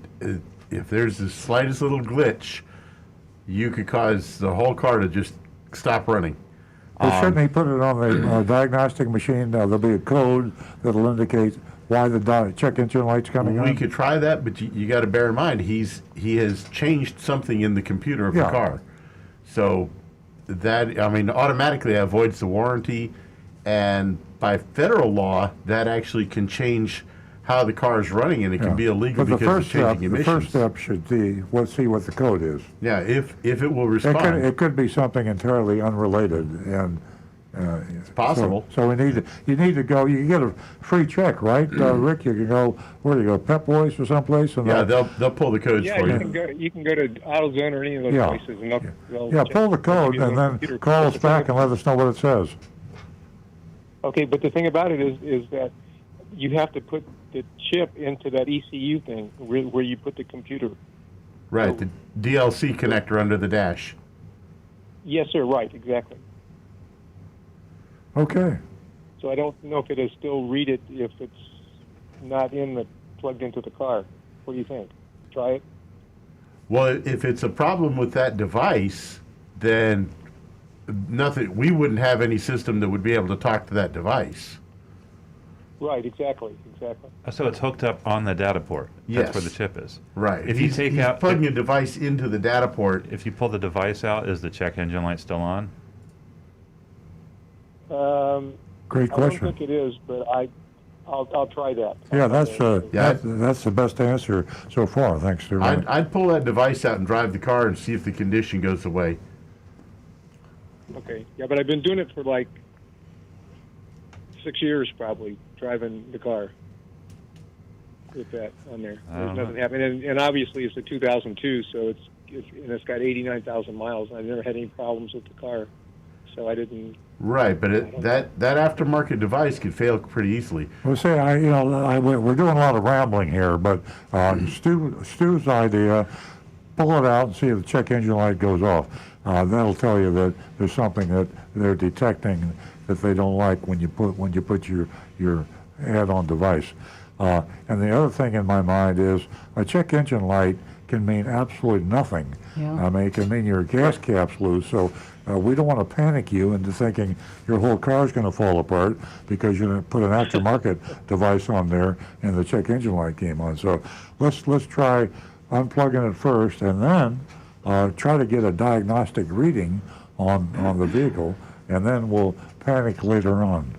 there's the slightest little glitch, you could cause the whole car to just stop running. Well, shouldn't he put it on the diagnostic machine? There'll be a code that'll indicate why the check engine light's coming on. We could try that, but you got to bear in mind he has changed something in the computer of the car, so that automatically avoids the warranty, and by federal law that actually can change how the car is running, and it can be illegal because of changing emissions. The first step should be, let's see what the code is. Yeah, if it will respond. It could be something entirely unrelated, and it's possible. So you need to go. You can get a free check, right, Rick? You can go, where do you go, Pep Boys or someplace? And they'll pull the codes for you. You can go to AutoZone or any of those places, and they'll pull the code and then call us back and let us know what it says. Okay, but the thing about it is that you have to put the chip into that ECU thing where you put the computer. Right, the DLC connector under the dash. Yes, sir, right, exactly. Okay. So I don't know if it'll still read it if it's not plugged into the car. What do you think? Try it? Well, if it's a problem with that device, then we wouldn't have any system that would be able to talk to that device. Right, exactly. So it's hooked up on the data port. Yes. That's where the chip is. Right. If you take out plugging a device into the data port. If you pull the device out, is the check engine light still on? Great question. I don't think it is, but I'll try that. Yeah, that's the best answer so far. Thanks to Rick. I'd pull that device out and drive the car and see if the condition goes away. Okay. Yeah, but I've been doing it for like 6 years, probably, driving the car with that on there. There's nothing happening, and obviously it's a 2002, so it's got 89,000 miles. I've never had any problems with the car, so I didn't. Right, but that aftermarket device could fail pretty easily. Well, say we're doing a lot of rambling here, but Stu's idea, pull it out and see if the check engine light goes off. That'll tell you that there's something that they're detecting that they don't like when you put your add-on device. And the other thing in my mind is a check engine light can mean absolutely nothing. Yeah. I mean, it can mean your gas cap's loose. So we don't want to panic you into thinking your whole car's going to fall apart because you're going to put an aftermarket device on there and the check engine light came on. So let's try unplugging it first, and then try to get a diagnostic reading on the vehicle, and then we'll panic later on.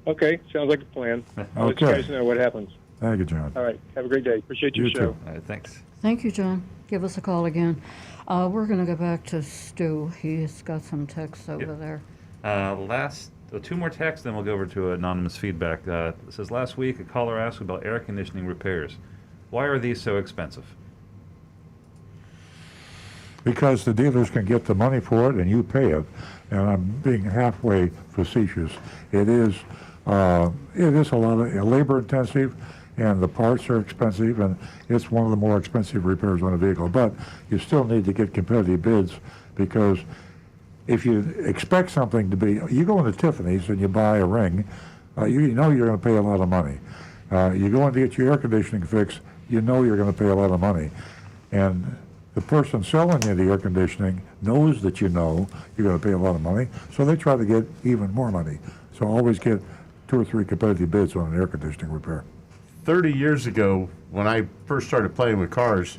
Okay, sounds like a plan. I'll let you guys know what happens. Thank you, John. All right, have a great day. Appreciate your You show. too. All right, thanks. Thank you, John. Give us a call again. We're going to go back to Stu. He's got some texts over there. Two more texts, then we'll go over to anonymous feedback. It says, last week a caller asked about air conditioning repairs. Why are these so expensive? Because the dealers can get the money for it and you pay it. And I'm being halfway facetious. It is a lot of labor intensive, and the parts are expensive, and it's one of the more expensive repairs on a vehicle. But you still need to get competitive bids, because if you expect something to be, you go into Tiffany's and you buy a ring, you know you're going to pay a lot of money. You go in to get your air conditioning fixed, you know you're going to pay a lot of money. And the person selling you the air conditioning knows that you know you're going to pay a lot of money, so they try to get even more money. So always get 2 or 3 competitive bids on an air conditioning repair. 30 years ago, when I first started playing with cars,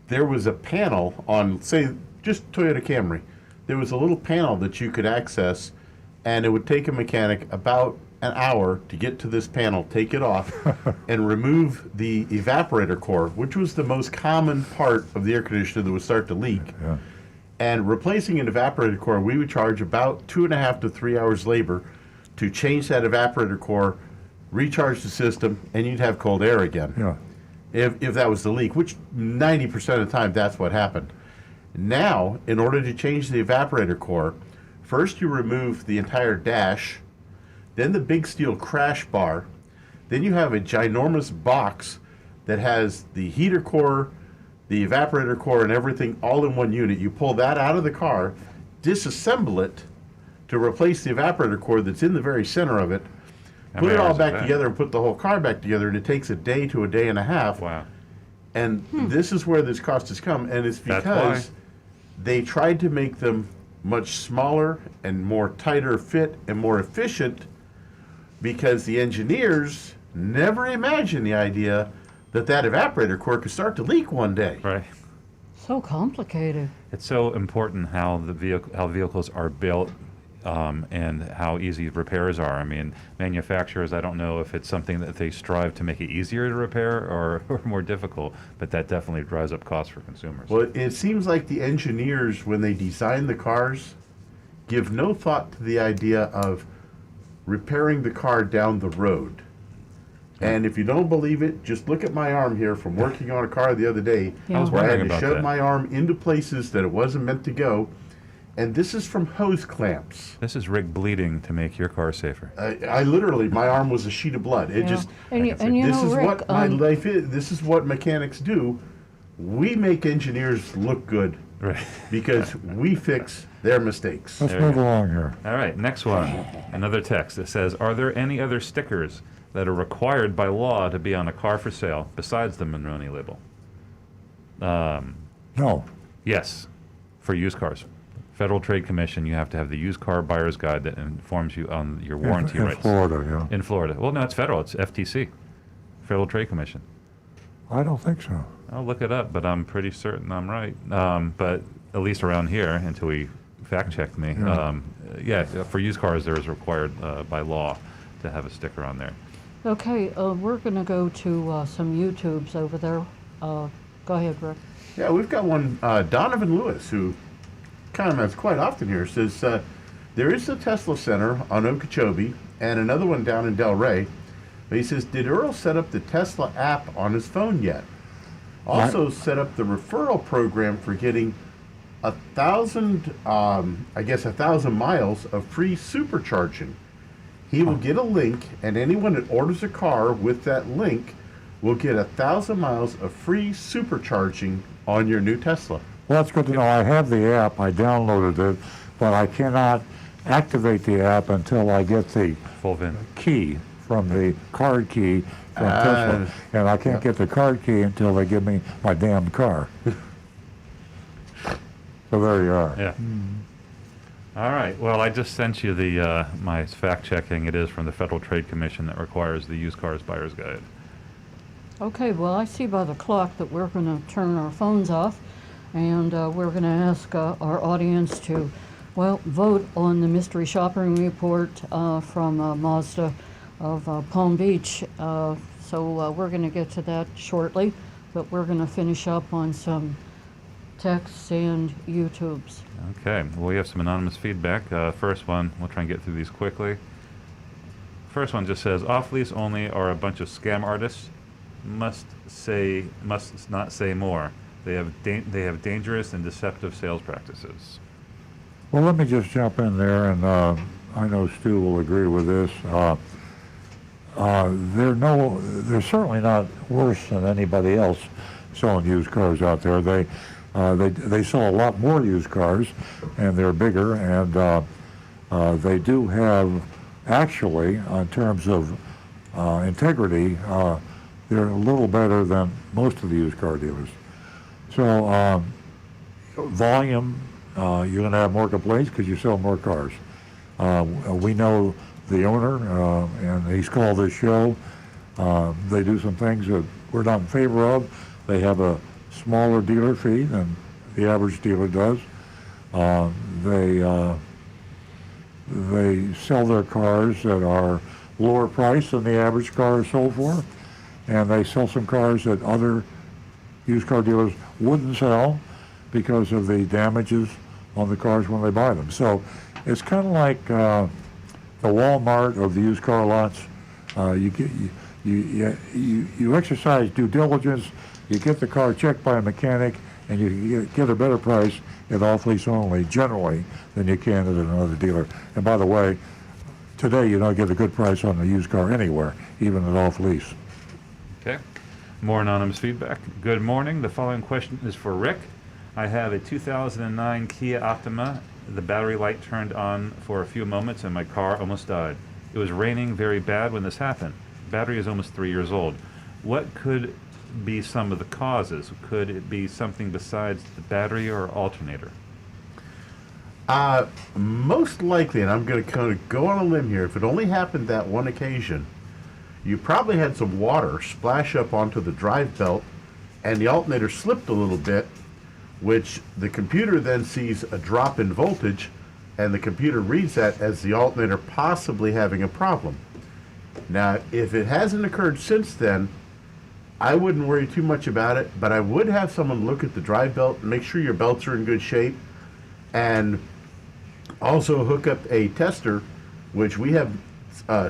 there was a panel on, say, just Toyota Camry. There was a little panel that you could access, and it would take a mechanic about an hour to get to this panel, take it off, and remove the evaporator core, which was the most common part of the air conditioner that would start to leak. Yeah. And replacing an evaporator core, we would charge about 2.5 to 3 hours labor to change that evaporator core, recharge the system, and you'd have cold air again. Yeah. If that was the leak, which 90% of the time that's what happened. Now, in order to change the evaporator core, first you remove the entire dash, then the big steel crash bar, then you have a ginormous box that has the heater core, the evaporator core, and everything all in one unit. You pull that out of the car, disassemble it to replace the evaporator core that's in the very center of it, put it all back together and put the whole car back together, and it takes a day to a day and a half. Wow. And this is where this cost has come, and it's because they tried to make them much smaller and more tighter fit and more efficient, because the engineers never imagined the idea that that evaporator core could start to leak one day. Right. So complicated. It's so important how vehicles are built, and how easy repairs are. I mean, manufacturers, I don't know if it's something that they strive to make it easier to repair or more difficult, but that definitely drives up costs for consumers. Well, it seems like the engineers, when they design the cars, give no thought to the idea of repairing the car down the road. And if you don't believe it, just look at my arm here from working on a car the other day. Yeah. I was where I had wondering to about shove that. my arm into places that it wasn't meant to go. And this is from hose clamps. This is rig bleeding to make your car safer. I literally, my arm was a sheet of blood. It Yeah. just, And you this know, is Rick, what my life is. This is what mechanics do. We make engineers look good Right. because we fix their mistakes. Let's There you move go. along here. All right, next one. Another text that says, are there any other stickers that are required by law to be on a car for sale besides the Monroney label? No. Yes, for used cars. Federal Trade Commission, you have to have the used car buyer's guide that informs you on your warranty in rights. Florida, yeah. In Florida. Well, no, it's federal. It's FTC, Federal Trade Commission. I don't think so. I'll look it up, but I'm pretty certain I'm right. But at least around here, until we fact-checked me, Yeah. for used cars, there is required by law to have a sticker on there. Okay, we're going to go to some YouTubes over there. Go ahead, Rick. Yeah, we've got one, Donovan Lewis, who comments quite often here, says, there is the Tesla Center on Okeechobee and another one down in Delray. But he says, did Earl set up the Tesla app on his phone yet? Also set up the referral program for getting 1,000 miles of free supercharging. He will get a link, and anyone that orders a car with that link will get 1,000 miles of free supercharging on your new Tesla. Well, that's good to know. I have the app. I downloaded it, but I cannot activate the app until I get the Full VIN. key from the card key from Tesla. And I can't get the card key until they give me my damn car. So there you are. Yeah. All right. Well, I just sent you the my fact checking. It is from the Federal Trade Commission that requires the used cars buyer's guide. Okay, well, I see by the clock that we're going to turn our phones off, and we're going to ask our audience to, well, vote on the mystery shopping report from Mazda of Palm Beach. So we're going to get to that shortly, but we're going to finish up on some texts and YouTubes. Okay. Well, we have some anonymous feedback. First one, we'll try and get through these quickly. First one just says, off lease only are a bunch of scam artists. Must not say more. They have dangerous and deceptive sales practices. Well, let me just jump in there, and I know Stu will agree with this. They're certainly not worse than anybody else selling used cars out there. They sell a lot more used cars, and they're bigger, and they do have, actually, in terms of integrity, they're a little better than most of the used car dealers. So volume, you're going to have more complaints because you sell more cars. We know the owner, and he's called this show. They do some things that we're not in favor of. They have a smaller dealer fee than the average dealer does. They sell their cars that are lower price than the average car is sold for, and they sell some cars that other used car dealers wouldn't sell because of the damages on the cars when they buy them. So it's kind of like the Walmart of the used car lots. You exercise due diligence. You get the car checked by a mechanic, and you get a better price at off-lease only, generally, than you can at another dealer. And by the way, today you don't get a good price on a used car anywhere, even at off-lease. Okay. More anonymous feedback. Good morning. The following question is for Rick. I have a 2009 Kia Optima. The battery light turned on for a few moments and my car almost died. It was raining very bad when this happened. Battery is almost 3 years old. What could be some of the causes? Could it be something besides the battery or alternator? Most likely, and I'm going to kind of go on a limb here, if it only happened that one occasion, you probably had some water splash up onto the drive belt and the alternator slipped a little bit, which the computer then sees a drop in voltage, and the computer reads that as the alternator possibly having a problem. Now, if it hasn't occurred since then, I wouldn't worry too much about it, but I would have someone look at the drive belt and make sure your belts are in good shape, and also hook up a tester, which we have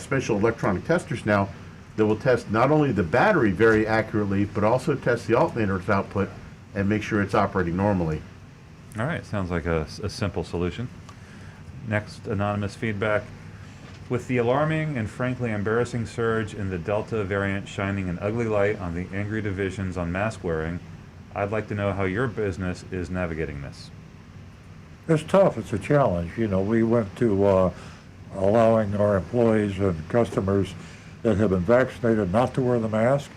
special electronic testers now that will test not only the battery very accurately, but also test the alternator's output and make sure it's operating normally. All right, sounds like a simple solution. Next, anonymous feedback. With the alarming and frankly embarrassing surge in the Delta variant shining an ugly light on the angry divisions on mask wearing, I'd like to know how your business is navigating this. It's tough. It's a challenge. You know, we went to allowing our employees and customers that have been vaccinated not to wear the mask.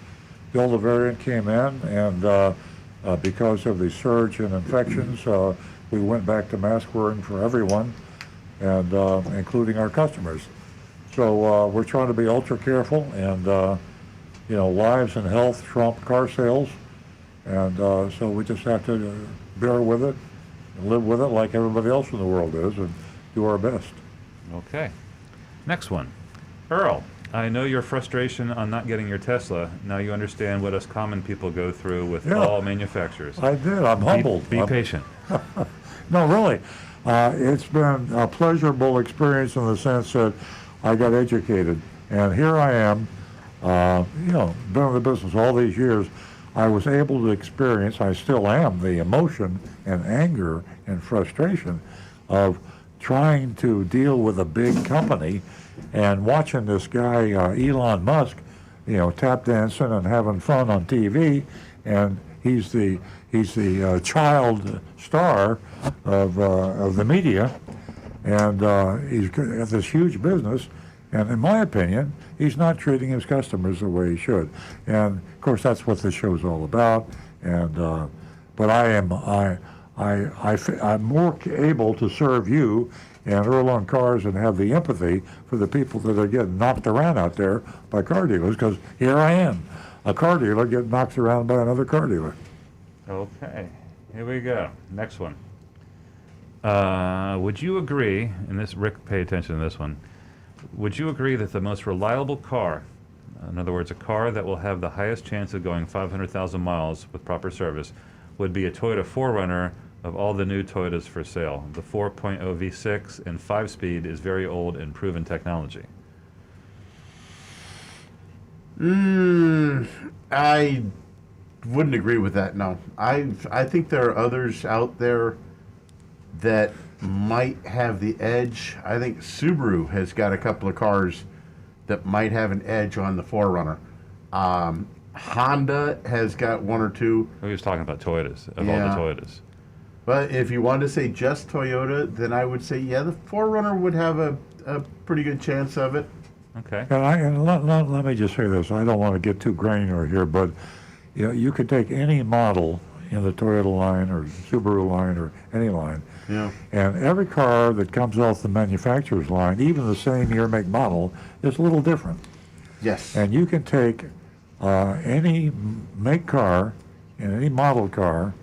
Delta variant came in, and because of the surge in infections, we went back to mask wearing for everyone, and including our customers. So we're trying to be ultra careful, and you know, lives and health trump car sales, and so we just have to bear with it and live with it like everybody else in the world is, and do our best. Okay. Next one. Earl, I know your frustration on not getting your Tesla. Now you understand what us common people go through with all manufacturers. I did. I'm humbled. Be patient. No, really. It's been a pleasurable experience in the sense that I got educated. And here I am, you know, been in the business all these years. I was able to experience, I still am, the emotion and anger and frustration of trying to deal with a big company and watching this guy, Elon Musk, you know, tap dancing and having fun on TV, and he's the child star of the media, and he's got this huge business, and in my opinion, he's not treating his customers the way he should. And of course, that's what the show's all about. And but I'm more able to serve you and Earl on Cars and have the empathy for the people that are getting knocked around out there by car dealers, because here I am, a car dealer getting knocked around by another car dealer. Okay, here we go. Next one. Would you agree, and this, Rick, pay attention to this one, would you agree that the most reliable car, in other words, a car that will have the highest chance of going 500,000 miles with proper service, would be a Toyota 4Runner of all the new Toyotas for sale? The 4.0 V6 and 5-speed is very old and proven technology. I wouldn't agree with that, no. I think there are others out there that might have the edge. I think Subaru has got a couple of cars that might have an edge on the 4Runner. Honda has got one or two. He was talking about Toyotas, of all the Toyotas. But if you wanted to say just Toyota, then I would say, yeah, the 4Runner would have a pretty good chance of it. Okay. And let me just say this. I don't want to get too granular here, but you know, you could take any model in the Toyota line or Subaru line or any line, and every car that comes off the manufacturer's line, even the same year, make, model, is a little different. Yes. And you can take any make car and any model car,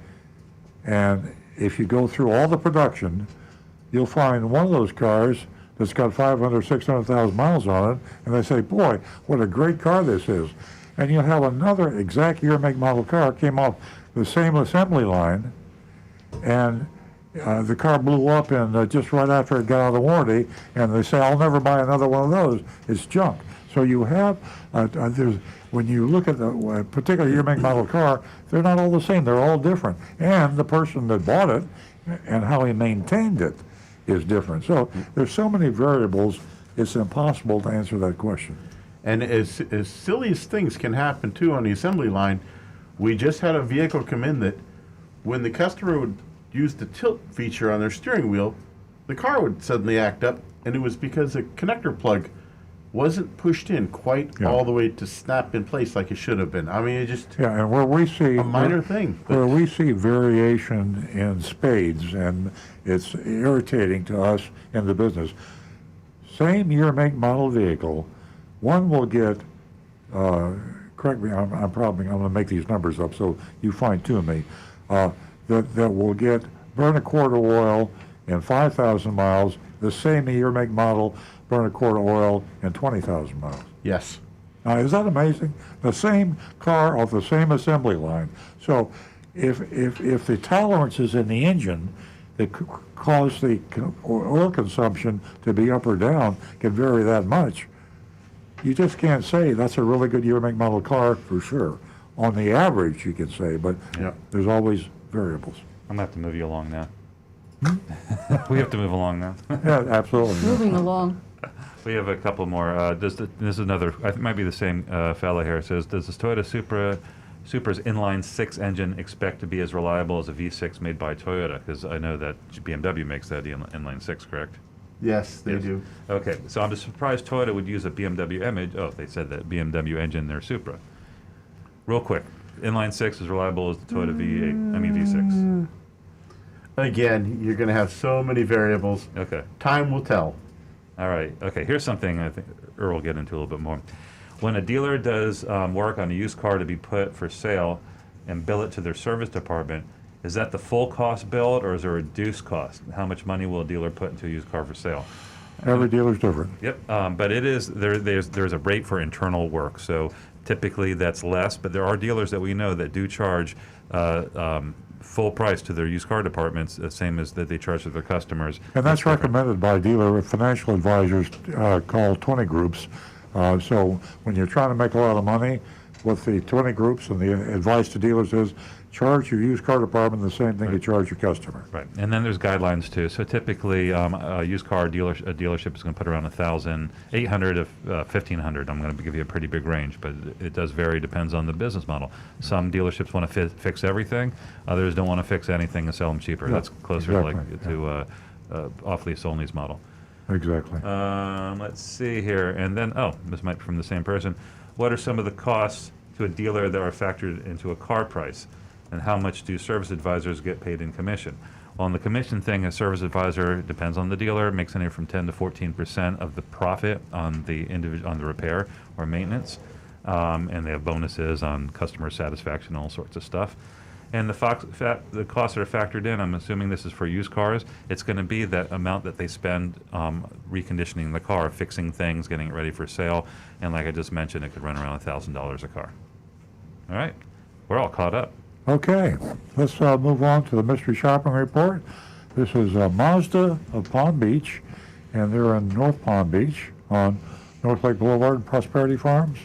and if you go through all the production, you'll find one of those cars that's got 500, 600,000 miles on it, and they say, boy, what a great car this is. And you'll have another exact year, make, model car came off the same assembly line, and the car blew up and just right after it got out of warranty, and they say, I'll never buy another one of those. It's junk. So you have, when you look at the particular year, make, model car, they're not all the same. They're all different. And the person that bought it and how he maintained it is different. So there's so many variables, it's impossible to answer that question. And as silly as things can happen too on the assembly line, we just had a vehicle come in that when the customer would use the tilt feature on their steering wheel, the car would suddenly act up, and it was because the connector plug wasn't pushed in quite all the way to snap in place like it should have been. I mean, it just and where we see a minor thing. Where we see variation in spades, and it's irritating to us in the business. Same year, make, model vehicle, one will get. Correct me. I'm going to make these numbers up, so you fine tune me. That will get burn a quart of oil in 5,000 miles. The same year, make, model, burn a quart of oil in 20,000 miles. Yes. Now, is that amazing? The same car off the same assembly line. So if the tolerances in the engine that cause the oil consumption to be up or down can vary that much, you just can't say that's a really good year, make, model car for sure. On the average, you can say, but there's always variables. I'm going to have to move you along now. We have to move along now. Yeah, absolutely. Moving along. We have a couple more. This is another, I think it might be the same fellow here. It says, does this Toyota Supra's inline 6 engine expect to be as reliable as a V6 made by Toyota? Because I know that BMW makes that inline 6, correct? Yes, they do. Okay, so I'm just surprised Toyota would use a BMW image. Oh, they said that BMW engine in their Supra. Real quick, inline 6 is reliable as the Toyota V6. Again, you're going to have so many variables. Okay. Time will tell. All right. Okay, here's something I think Earl will get into a little bit more. When a dealer does work on a used car to be put for sale and bill it to their service department, is that the full cost billed or is there a reduced cost? How much money will a dealer put into a used car for sale? Every dealer's different. Yep, but it is there's a rate for internal work. So typically that's less, but there are dealers that we know that do charge full price to their used car departments, the same as that they charge to their customers. And that's recommended by dealer financial advisors called 20 groups. So when you're trying to make a lot of money with the 20 groups, and the advice to dealers is charge your used car department the same thing you charge your customer. Right, and then there's guidelines too. So typically, a used car dealership is going to put around 800 to 1,500. I'm going to give you a pretty big range, but it does vary. Depends on the business model. Some dealerships want to fix everything. Others don't want to fix anything and sell them cheaper. That's closer to off-lease only's model. Exactly. Let's see here, and then this might be from the same person. What are some of the costs to a dealer that are factored into a car price? And how much do service advisors get paid in commission? Well, on the commission thing, a service advisor depends on the dealer, makes anywhere from 10 to 14% of the profit on the repair or maintenance, and they have bonuses on customer satisfaction, all sorts of stuff. And the costs that are factored in, I'm assuming this is for used cars, it's going to be that amount that they spend reconditioning the car, fixing things, getting it ready for sale, and like I just mentioned, it could run around $1,000 a car. All right, we're all caught up. Okay, let's move on to the mystery shopping report. This is Mazda of Palm Beach, and they're in North Palm Beach on North Lake Boulevard and Prosperity Farms.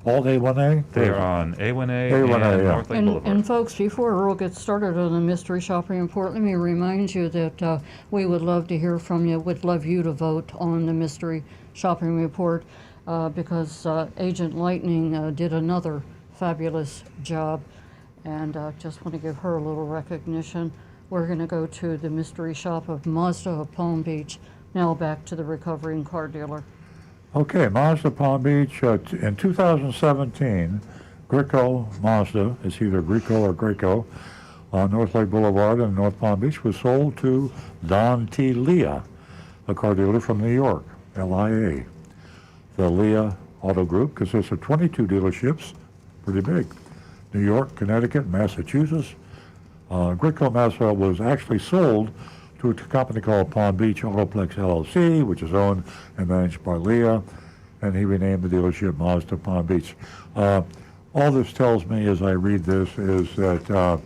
All A1A? They are on A1A, A1A, and yeah. North Lake Boulevard. And folks, before Earl gets started on the mystery shopping report, let me remind you that we would love to hear from you. We'd love you to vote on the mystery shopping report because Agent Lightning did another fabulous job. And just want to give her a little recognition. We're going to go to the mystery shop of Mazda of Palm Beach. Now back to the recovering car dealer. Okay, Mazda Palm Beach. In 2017, Greco Mazda, it's either Greco or Greco, on North Lake Boulevard in North Palm Beach, was sold to Don T. Leah, a car dealer from New York, LIA. The Leah Auto Group consists of 22 dealerships, pretty big. New York, Connecticut, Massachusetts. Grico Maswell was actually sold to a company called Palm Beach Autoplex LLC, which is owned and managed by Leah, and he renamed the dealership Mazda Palm Beach. All this tells me as I read this is that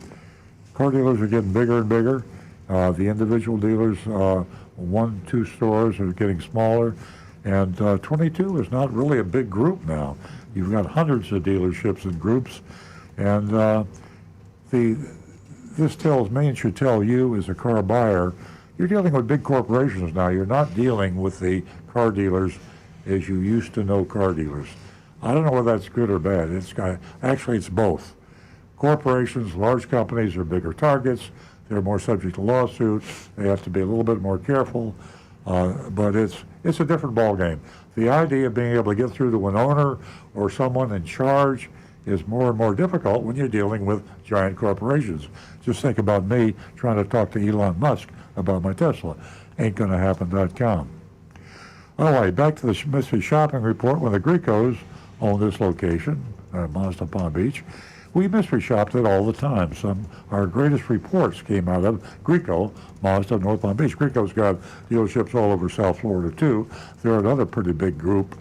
car dealers are getting bigger and bigger. The individual dealers, 1-2 stores are getting smaller, and 22 is not really a big group now. You've got hundreds of dealerships and groups, and this tells me and should tell you as a car buyer, you're dealing with big corporations now. You're not dealing with the car dealers as you used to know car dealers. I don't know whether that's good or bad. Actually, it's both. Corporations, large companies are bigger targets. They're more subject to lawsuits. They have to be a little bit more careful. But it's a different ballgame. The idea of being able to get through to an owner or someone in charge is more and more difficult when you're dealing with giant corporations. Just think about me trying to talk to Elon Musk about my Tesla. Ain't gonna happen.com. All right, back to the mystery shopping report. When the Gricos owned this location, Mazda Palm Beach, we mystery shopped it all the time. Our greatest reports came out of Grico, Mazda, North Palm Beach. Grico's got dealerships all over South Florida too. They're another pretty big group,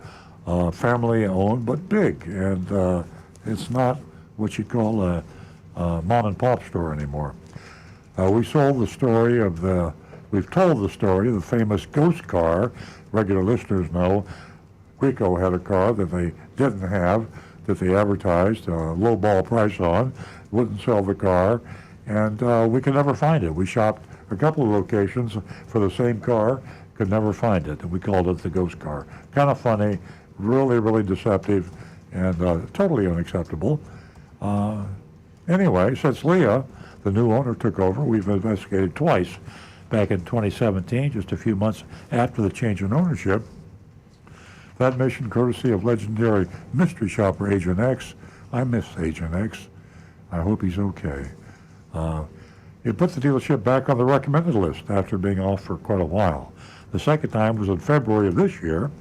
family owned but big, and it's not what you call a mom and pop store anymore. We've told the story of the famous ghost car. Regular listeners know Grico had a car that they didn't have, that they advertised a low ball price on, wouldn't sell the car, and we could never find it. We shopped a couple of locations for the same car, could never find it, and we called it the ghost car. Kind of funny, really, really deceptive, and totally unacceptable. Anyway, since Leah, the new owner, took over, we've investigated twice. Back in 2017, just a few months after the change in ownership. That mission, courtesy of legendary mystery shopper Agent X. I miss Agent X. I hope he's okay. It put the dealership back on the recommended list after being off for quite a while. The second time was in February of this year.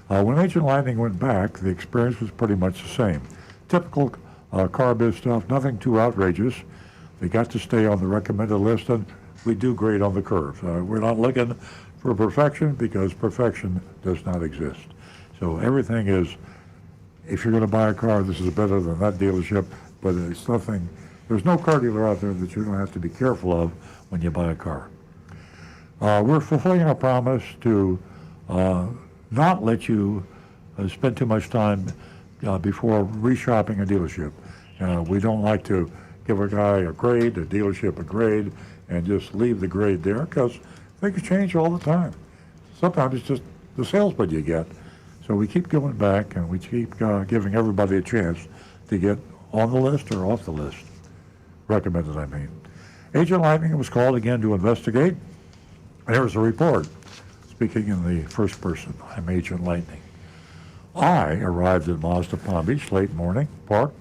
When Agent Lightning went back, the experience was pretty much the same. Typical car biz stuff, nothing too outrageous. They got to stay on the recommended list, and we do great on the curve. We're not looking for perfection because perfection does not exist. So everything is, if you're going to buy a car, this is better than that dealership, but it's nothing, there's no car dealer out there that you don't have to be careful of when you buy a car. We're fulfilling our promise to not let you spend too much time before reshopping a dealership. We don't like to give a guy a grade, a dealership a grade, and just leave the grade there because things change all the time. Sometimes it's just the salesman you get. So we keep going back and we keep giving everybody a chance to get on the list or off the list. Recommended, I mean. Agent Lightning was called again to investigate. Here's a report. Speaking in the first person, I'm Agent Lightning. I arrived at Mazda Palm Beach late morning, parked,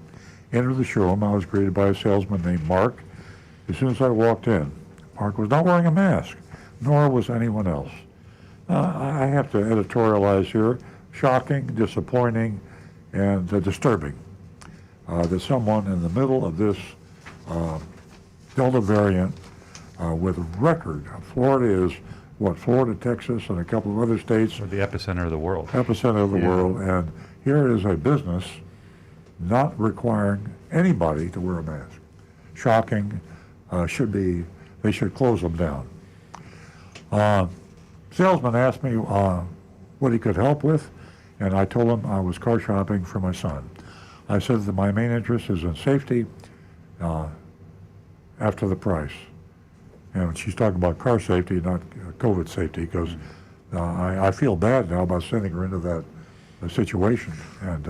entered the showroom. I was greeted by a salesman named Mark. As soon as I walked in, Mark was not wearing a mask, nor was anyone else. I have to editorialize here. Shocking, disappointing, and disturbing that someone in the middle of this Delta variant with a record, Florida is, Florida, Texas, and a couple of other states. Or the epicenter of the world. Epicenter of the world, and here is a business not requiring anybody to wear a mask. Shocking. They should close them down. Salesman asked me what he could help with, and I told him I was car shopping for my son. I said that my main interest is in safety after the price. And she's talking about car safety, not COVID safety, because I feel bad now about sending her into that situation. And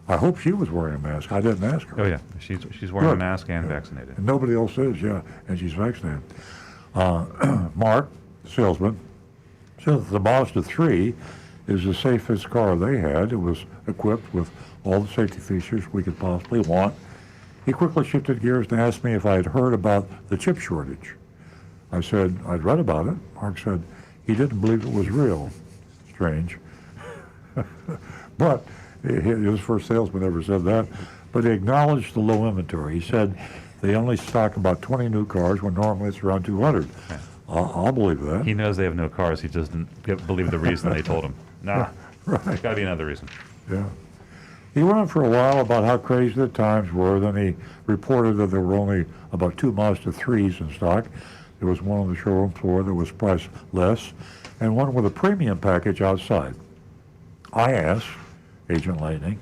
I hope she was wearing a mask. I didn't ask her. Oh yeah, she's wearing a mask and vaccinated. And nobody else is, and she's vaccinated. Mark, the salesman, said that the Mazda 3 is the safest car they had. It was equipped with all the safety features we could possibly want. He quickly shifted gears and asked me if I had heard about the chip shortage. I said I'd read about it. Mark said he didn't believe it was real. Strange. But He was the first salesman ever said that. But he acknowledged the low inventory. He said they only stock about 20 new cars when normally it's around 200. Yeah. I'll believe that. He knows they have no cars. He doesn't believe the reason they told him. Nah, Right. there's got to be another reason. Yeah. He went on for a while about how crazy the times were. Then he reported that there were only about 2 Mazda 3s in stock. There was one on the showroom floor that was priced less, and one with a premium package outside. I asked Agent Lightning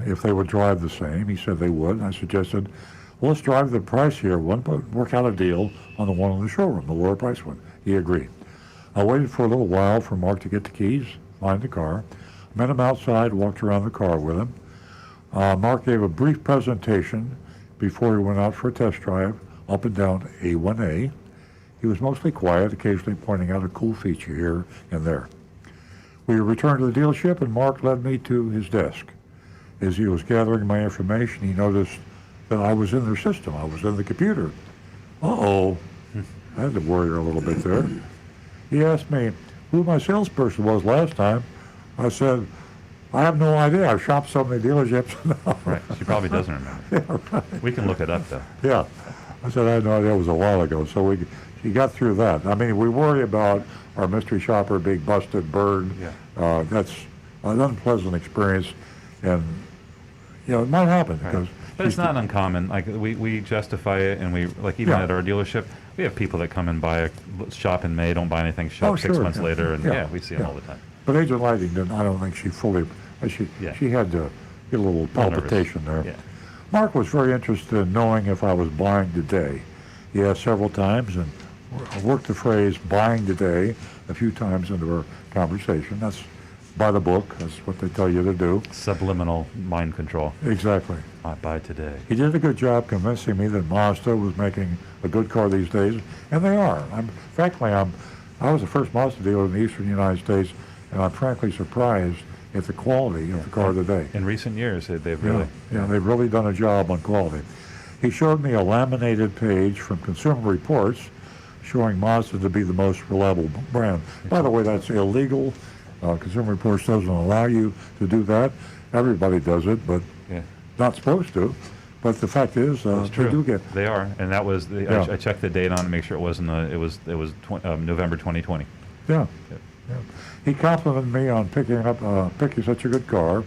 if they would drive the same. He said they would. And I suggested, well, let's drive the price here one, but work out a deal on the one in the showroom, the lower price one. He agreed. I waited for a little while for Mark to get the keys, find the car. Met him outside, walked around the car with him. Mark gave a brief presentation before he went out for a test drive up and down A1A. He was mostly quiet, occasionally pointing out a cool feature here and there. We returned to the dealership, and Mark led me to his desk. As he was gathering my information, he noticed that I was in their system. I was in the computer. Uh-oh. I had to worry a little bit there. He asked me who my salesperson was last time. I said, I have no idea. I've shopped so many dealerships now. Right. She probably doesn't remember. Yeah, right. We can look it up, though. Yeah. I said, I had no idea. It was a while ago. So he got through that. I mean, we worry about our mystery shopper being busted, burned. Yeah. That's an unpleasant experience. And, it might happen. Right. Because But it's not uncommon. Like, we justify it, and we, like, even Yeah. at our dealership, we have people that come and shop in May, don't buy anything, shop Oh, 6 sure, months yeah. later, and Yeah. we see them Yeah. all the time. But Agent Lighting didn't. I don't think she fully. Yeah. She had to get a little Little nervous. palpitation there. Yeah. Mark was very interested in knowing if I was buying today. He asked several times and worked the phrase "buying today" a few times into our conversation. That's by the book. That's what they tell you to do. Subliminal mind control. Exactly. I buy today. He did a good job convincing me that Mazda was making a good car these days, and they are. Frankly, I was the first Mazda dealer in the eastern United States, and I'm frankly surprised at the quality of the car today. In recent years, they've really... Yeah, they've really done a job on quality. He showed me a laminated page from Consumer Reports showing Mazda to be the most reliable brand. By the way, that's illegal. Consumer Reports doesn't allow you to do that. Everybody does it, but Yeah. not supposed to. But the fact is, That's they true. do get. They are, and that was Yeah. I checked the date on it to make sure it wasn't. It was November 2020. Yeah. Yeah. He complimented me on picking such a good car.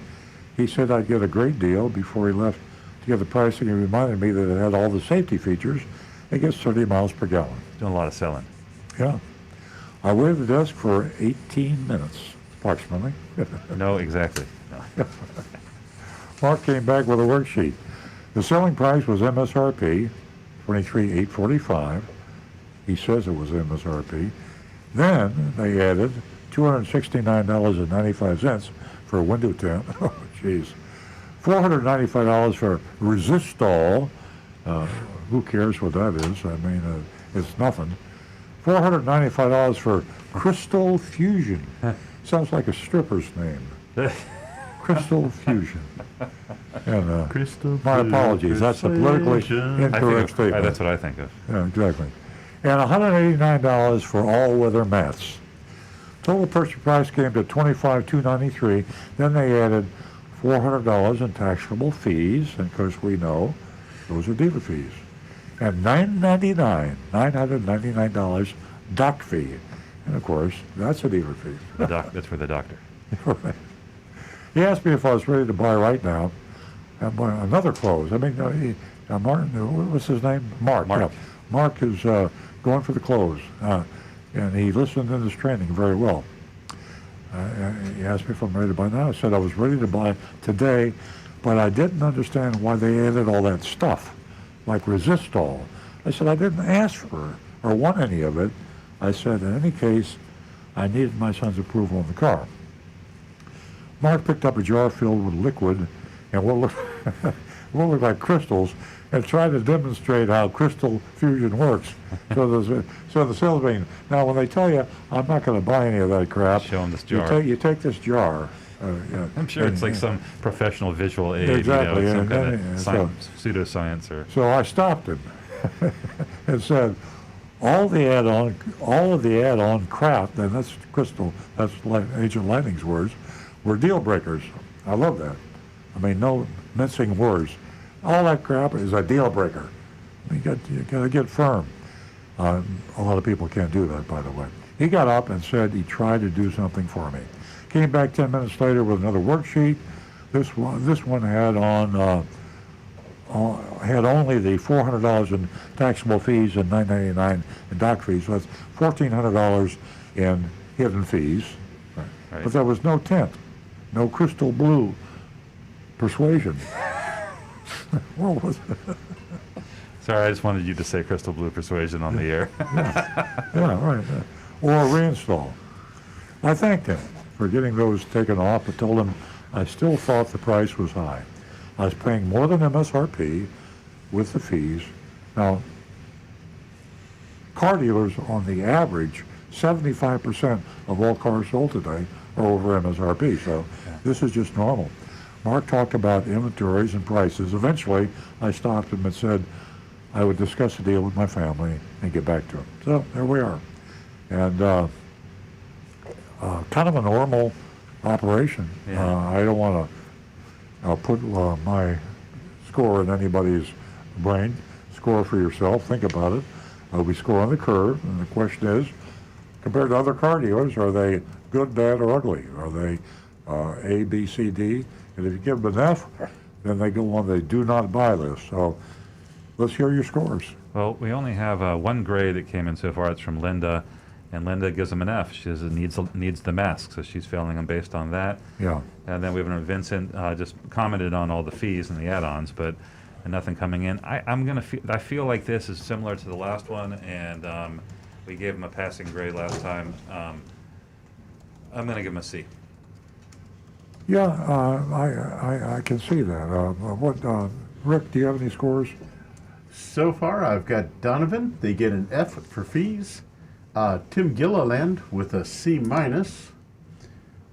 He said I'd get a great deal before he left to get the pricing. He reminded me that it had all the safety features. It gets 30 miles per gallon. Doing a lot of selling. Yeah. I waited at the desk for 18 minutes, approximately. No, exactly. No. Mark came back with a worksheet. The selling price was MSRP, $23,845. He says it was MSRP. Then they added $269.95 for a window tint. Oh, jeez. $495 for Resistol. Who cares what that is? I mean, it's nothing. $495 for Crystal Fusion. Sounds like a stripper's name. Crystal Fusion. And my apologies. That's a politically incorrect statement. That's what I think of. Yeah, exactly. And $189 for all-weather mats. Total purchase price came to $25,293. Then they added $400 in taxable fees, and of course we know those are dealer fees, and $999 doc fee, and of course that's a dealer fee. That's for the doctor. Right. He asked me if I was ready to buy right now. Another close. I mean, Martin. What's his name? Mark. Mark. Yeah. Mark is going for the close, and he listened in his training very well. He asked me if I'm ready to buy now. I said I was ready to buy today, but I didn't understand why they added all that stuff, like Resistol. I said I didn't ask for or want any of it. I said in any case, I needed my son's approval on the car. Mark picked up a jar filled with liquid and what looked like crystals, and tried to demonstrate how Crystal Fusion works. So the salesman, now when they tell you, I'm not going to buy any of that crap, Show them this jar. You take this jar. I'm sure it's like some professional visual aid, Exactly, some and kind then- of pseudoscience or... So I stopped him and said, all of the add-on crap, and that's Crystal, that's Agent Lightning's words, were deal breakers. I love that. I mean, no mincing words. All that crap is a deal breaker. You got to get firm. A lot of people can't do that, by the way. He got up and said he tried to do something for me. Came back 10 minutes later with another worksheet. This one had had only the $400 in taxable fees and $9.99 in doc fees. So that's $1,400 in hidden fees. Right. But there was no tint, no crystal blue persuasion. What was it? Sorry, I just wanted you to say crystal blue persuasion on the air. Yeah, right. Or a reinstall. I thanked him for getting those taken off, but told him I still thought the price was high. I was paying more than MSRP with the fees. Now, car dealers, on the average, 75% of all cars sold today are over MSRP, so this is just normal. Mark talked about inventories and prices. Eventually, I stopped him and said I would discuss the deal with my family and get back to him. So there we are. And kind of a normal operation. Yeah. I don't want to put my score in anybody's brain. Score for yourself. Think about it. We score on the curve, and the question is, compared to other car dealers, are they good, bad, or ugly? Are they A, B, C, D? And if you give them an F, then they go on the do not buy list. So let's hear your scores. Well, we only have one grade that came in so far. It's from Linda, and Linda gives them an F. She says it needs the mask, so she's failing them based on that. Yeah. And then we have Vincent just commented on all the fees and the add-ons, but nothing coming in. I feel like this is similar to the last one, and we gave him a passing grade last time. I'm going to give him a C. Yeah, I can see that. Rick, do you have any scores? So far, I've got Donovan. They get an F for fees. Tim Gilliland with a C minus.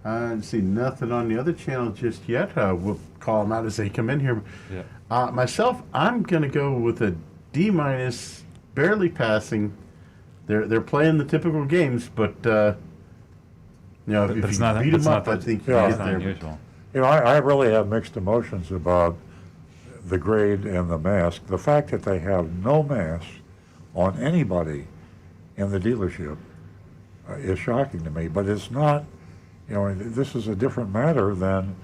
I see nothing on the other channel just yet. We'll call them out as they come in here. Yeah. Myself, I'm going to go with a D minus, barely passing. They're playing the typical games, but if you beat them up, I think you get there. Unusual. I really have mixed emotions about the grade and the mask. The fact that they have no mask on anybody in the dealership is shocking to me, but it's not, this is a different matter than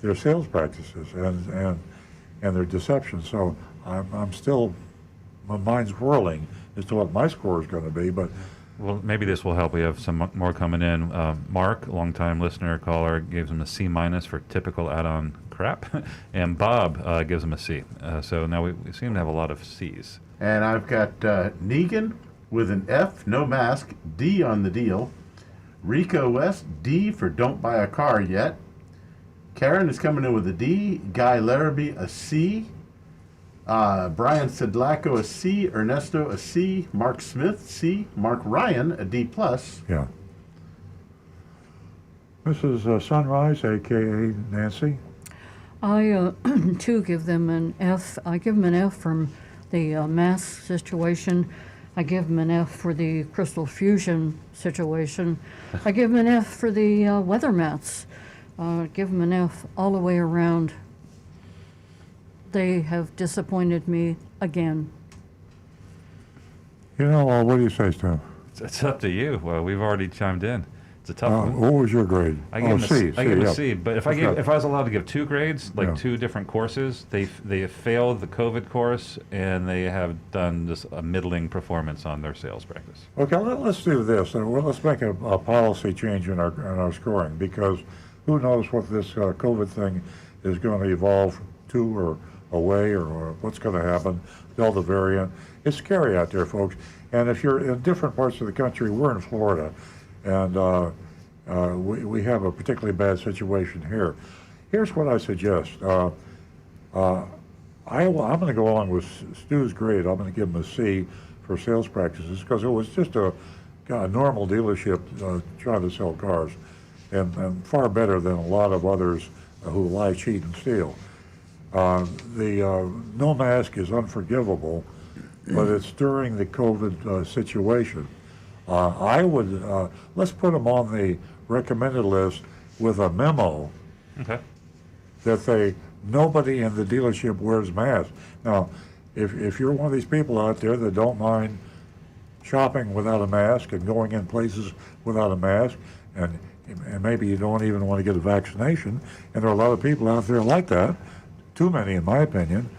their sales practices and their deception. So I'm still, my mind's whirling as to what my score is going to be, but Well, maybe this will help. We have some more coming in. Mark, longtime listener, caller, gives him a C minus for typical add-on crap, and Bob gives him a C. So now we seem to have a lot of Cs. And I've got Negan with an F, no mask, D on the deal. Rico West, D for don't buy a car yet. Karen is coming in with a D. Guy Larrabee, a C. Brian Sedlaco, a C. Ernesto, a C. Mark Smith, C. Mark Ryan, a D+. yeah. Mrs. Sunrise, a.k.a. Nancy. I, too, give them an F. I give them an F from the mask situation. I give them an F for the crystal fusion situation. I give them an F for the weather mats. Give them an F all the way around. They have disappointed me again. What do you say, Stu? It's up to you. Well, we've already chimed in. It's a tough one. What was your grade? I give him C. I give him yeah. a C. But if I was allowed to give two grades, like two different courses, they have failed the COVID course, and they have done just a middling performance on their sales practice. Okay, let's do this. Let's make a policy change in our scoring, because who knows what this COVID thing is going to evolve to or away, or what's going to happen, Delta variant. It's scary out there, folks. And if you're in different parts of the country, we're in Florida, and we have a particularly bad situation here. Here's what I suggest. I'm going to go along with Stu's grade. I'm going to give him a C for sales practices, because it was just a normal dealership trying to sell cars, and far better than a lot of others who lie, cheat, and steal. The no mask is unforgivable, but it's during the COVID situation. I would, let's put them on the recommended list with a memo. Okay. that nobody in the dealership wears masks. Now, if you're one of these people out there that don't mind shopping without a mask and going in places without a mask, and maybe you don't even want to get a vaccination, and there are a lot of people out there like that, too many in my opinion,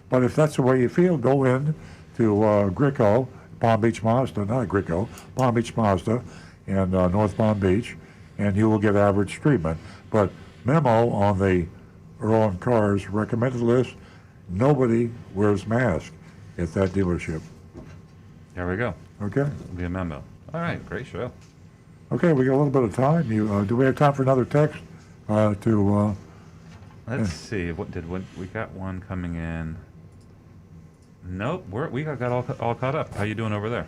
but if that's the way you feel, go in to Gricko, Palm Beach Mazda, not Gricko, Palm Beach Mazda in North Palm Beach, and you will get average treatment. But memo on the Earl and Cars recommended list, nobody wears masks at that dealership. There we go. Okay. It'll be a memo. All right, great show. Okay, we got a little bit of time. Do we have time for another text? Let's see. We got one coming in? Nope. We got all caught up. How you doing over there?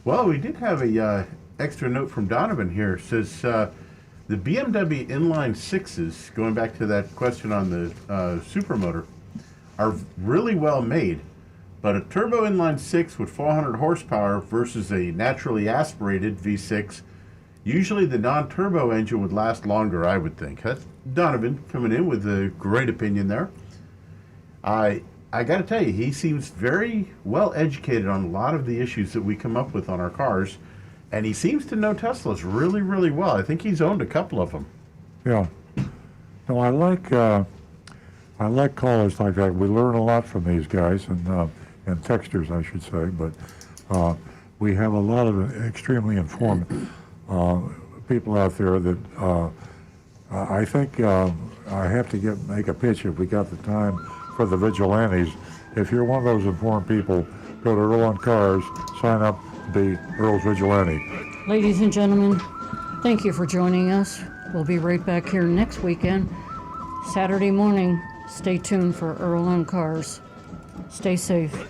Well, we did have a extra note from Donovan here. It says the BMW inline sixes, going back to that question on the supermotor, are really well made. But a turbo inline six with 400 horsepower versus a naturally aspirated V6, usually the non-turbo engine would last longer, I would think. That's Donovan coming in with a great opinion there. I got to tell you, he seems very well educated on a lot of the issues that we come up with on our cars, and he seems to know Teslas really, really well. I think he's owned a couple of them. Yeah. No, I like callers like that. We learn a lot from these guys, and texters, I should say. But we have a lot of extremely informed people out there that I think I have to make a pitch if we got the time for the vigilantes. If you're one of those informed people, go to Earl on Cars, sign up to be Earl's Vigilante. Ladies and gentlemen, thank you for joining us. We'll be right back here next weekend, Saturday morning. Stay tuned for Earl on Cars. Stay safe.